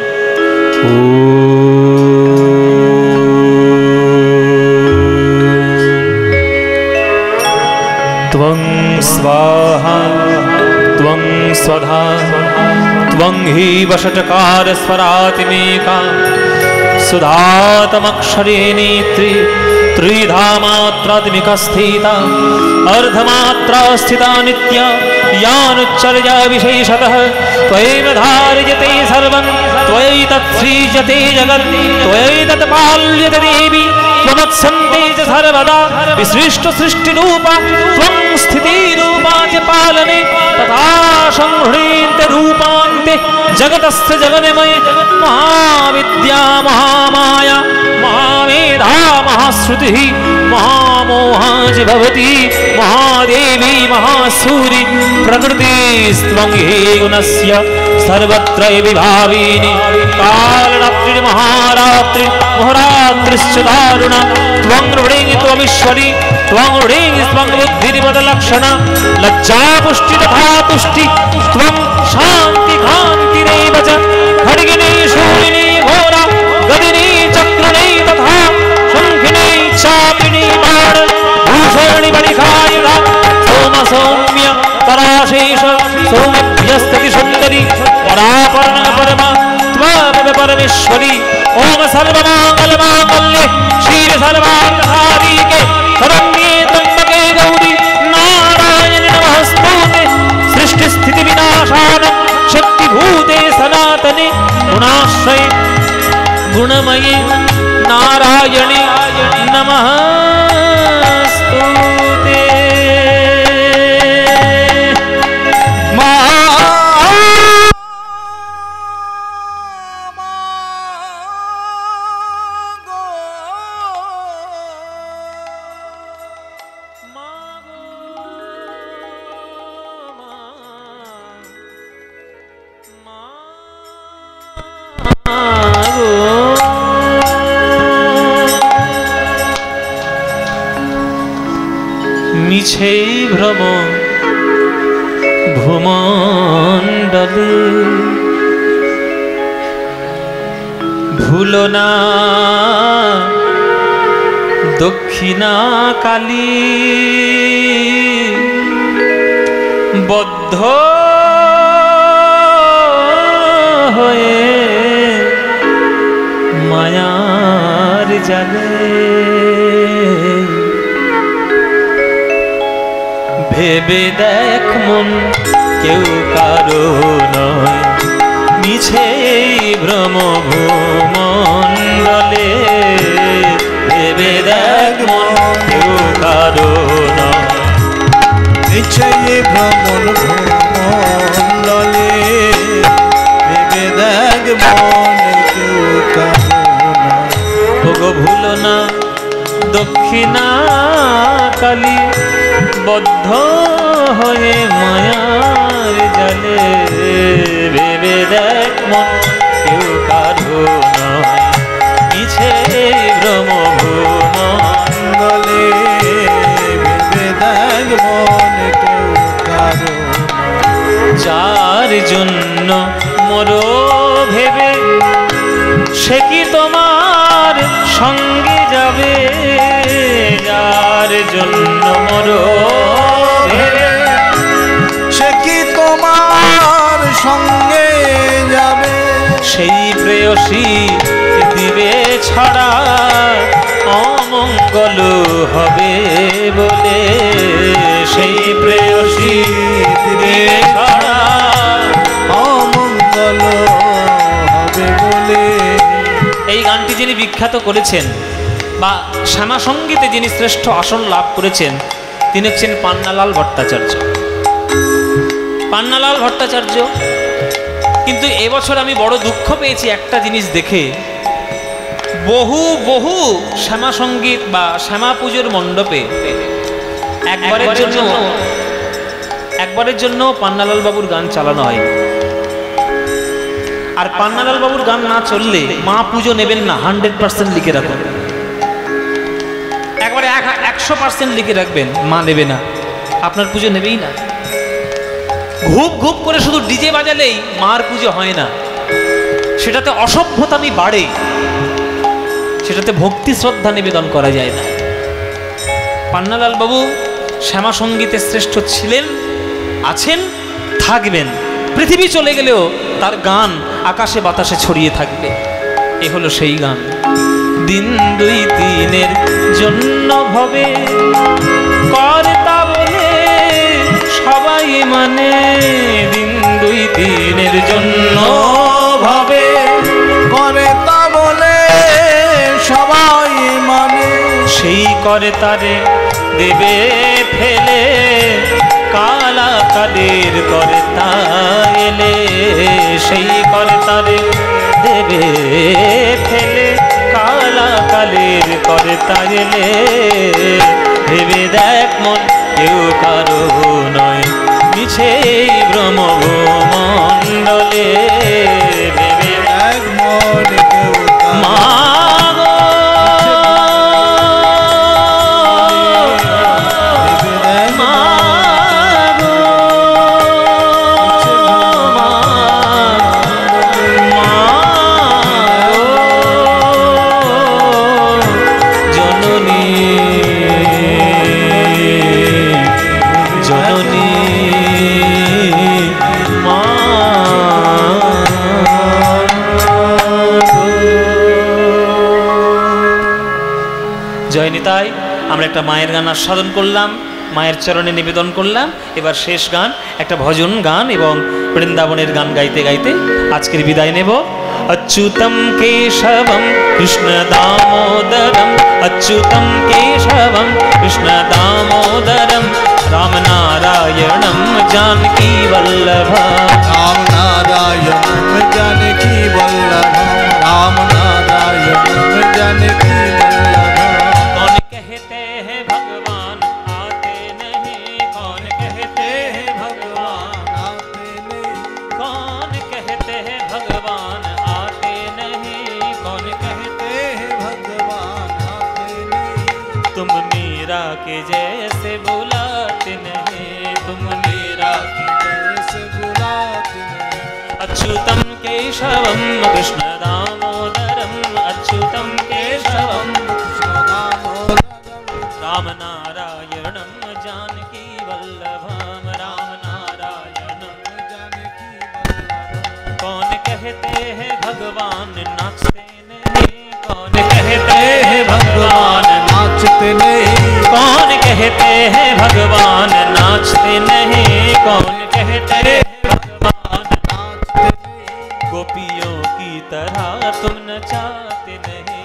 त्वं स्वाहा त्वं स्वधा त्वं हि वषट्कार स्वरातिमेका सुधातमक्षरे नेत्री त्रिधा मात्रात्मिका स्थिता अर्धमात्रा स्थिता नित्या यानुच्चर्या विशेषतः त्वयैव धार्यते सर्वं त्वयैतत् सृज्यते जगत् त्वयैतत् पाल्यते देवी त्वमत्सन्ते च सर्वदा विसृष्ट सृष्टिरूपा त्वं स्थितिरूपा च पालने तथा संहृणीन्ते रूपान्ते जगतस्य जगन्मये महाविद्या महामाया महामेधा महाश्रुतिः महामोहा च भवति महादेवी महासूरि प्रकृतिस्त्वं हि गुणस्य सर्वत्र विभाविनी कालरात्रिर्महारात्रिर्महोरात्रिश्च दारुणा त्वं हृणीं त्वमीश्वरी त्वं हृणीं त्वं बुद्धिरिपदलक्षणा लज्जा पुष्टि तथा तुष्टि त्वं शान्ति कान्तिरेव च खड्गिनी शूलिनी घोरा गदिनी चक्रिणी तथा शङ्खिनी चापिनी बाण भूषणी बलिखायुधा सोम सौम्य पराशेष सौम्यस्तति सुन्दरी परापर्ण परमा त्वमेव परमेश्वरी ओम सर्वमङ्गलमाङ्गल्ये शिवे सर्वार्थसाधिके शरण्ये त्र्यम्बके गौरी नारायणि नमस्तुते सृष्टिस्थितिविनाशानं शक्तिभूते सनातने गुणाश्रये गुणमये नारायणे नमस्तुते। মিছে ভ্রম ভূমণ্ডলে ভুলো না দক্ষিণা কালী বদ্ধ হয়ে মায়া জালে ভেবে দেখ মন কেউ কারো নয় মিছে ভ্রম ভূমণ্ডলে ভেবে দেখ মন কেউ কারো নয় মিছে ভ্রমণ ভূমণ্ডলে ভেবে দেখ মন কেউ কারো নয়। ওগো ভুলো না দক্ষিণা কালী বদ্ধ হয়ে মায়ার জালে ভেবে দেখ মন কেউ কারো নয় মিছে ভ্রম ভূমণ্ডলে ভেবে দেখ মন কেউ কারো নয়। যার জন্য মরো ভেবে সে কি তোমার সঙ্গে যাবে যার জন্য মরো ভেবে সে কি তোমার সঙ্গে যাবে সেই প্রেয়সী দিবে ছড়া অমঙ্গল হবে বলে সেই প্রেয়সী দিবে ছড়া অমঙ্গল হবে বলে। এই গানটি যিনি বিখ্যাত করেছেন বা শ্যামা সঙ্গীতে যিনি শ্রেষ্ঠ আসন লাভ করেছেন তিনি হচ্ছেন পান্নালাল ভট্টাচার্য। পান্নালাল ভট্টাচার্য কিন্তু এবছর আমি বড় দুঃখ পেয়েছি একটা জিনিস দেখে, বহু বহু শ্যামা সঙ্গীত বা শ্যামা পুজোর মণ্ডপে একবারের জন্য পান্নালাল বাবুর গান চালানো হয়। আর পান্নালাল বাবুর গান না চললে মা পুজো নেবেন না, 100% লিখে রাখুন, একবারে 100% লিখে রাখবেন, মা নেবে না, আপনার পুজো নেবেই না। ঘুপ ঘুপ করে শুধু ডিজে বাজালেই মার পুজো হয় না, সেটাতে অসভ্যতামি বাড়ে, সেটাতে ভক্তি শ্রদ্ধা নিবেদন করা যায় না। পান্নালাল বাবু শ্যামা সঙ্গীতে শ্রেষ্ঠ ছিলেন, আছেন, থাকবেন, পৃথিবী চলে গেলেও তার গান আকাশে বাতাসে ছড়িয়ে থাকবে। এ হলো সেই গান। দিন দুই তিনের জন্য ভবে কর্তা বলে সবাই মানে, দিন দুই তিনের জন্য ভাবে করে তা বলে সবাই মানে, সেই করে তারে দেবে ফেলে কালা কালের করে তা এলে, সেই করে তারে দেবে ফেলে কালা কালের করে তা এলে ভেবে দেখ মন কেউ কারো নয় মিছে ভ্রম মণ্ডলে ভেবে এক মন কেউ মা জয়নিতাই, আমরা একটা মায়ের গান আস্বাদন করলাম, মায়ের চরণে নিবেদন করলাম। এবার শেষ গান একটা ভজন গান এবং বৃন্দাবনের গান গাইতে গাইতে আজকের বিদায় নেব। अच्युतं केशवं कृष्ण दामोदरं, अच्युतं केशवं कृष्ण दामोदरं, राम नारायणं जानकी वल्लभं, राम नारायणं जानकी वल्लभं, राम नारायणं जानकी वल्लभं। कौन कहते हैं भगवान आते नहीं, कौन कहते हैं भगवान आते नहीं, कौन कहते हैं भगवान आते नहीं, कौन कहते हैं भगवान आते नहीं, तुम मीरा के जैसे बुलाते नहीं, तुम मीरा के जैसे बुलाते नहीं। अच्युतं केशवं कृष्ण दामोदरं, अच्युतं केशवं कृष्ण दामोदरं, राम नारायणं जानकी वल्लभं, राम नारायणं जानकी वल्लभं। कौन कहते हैं भगवान नाचते नहीं, कौन कहते हैं कहते हैं भगवान नाचते नहीं, कौन कहते हैं भगवान नाचते नहीं, गोपियों की तरह तुम नचाते नहीं।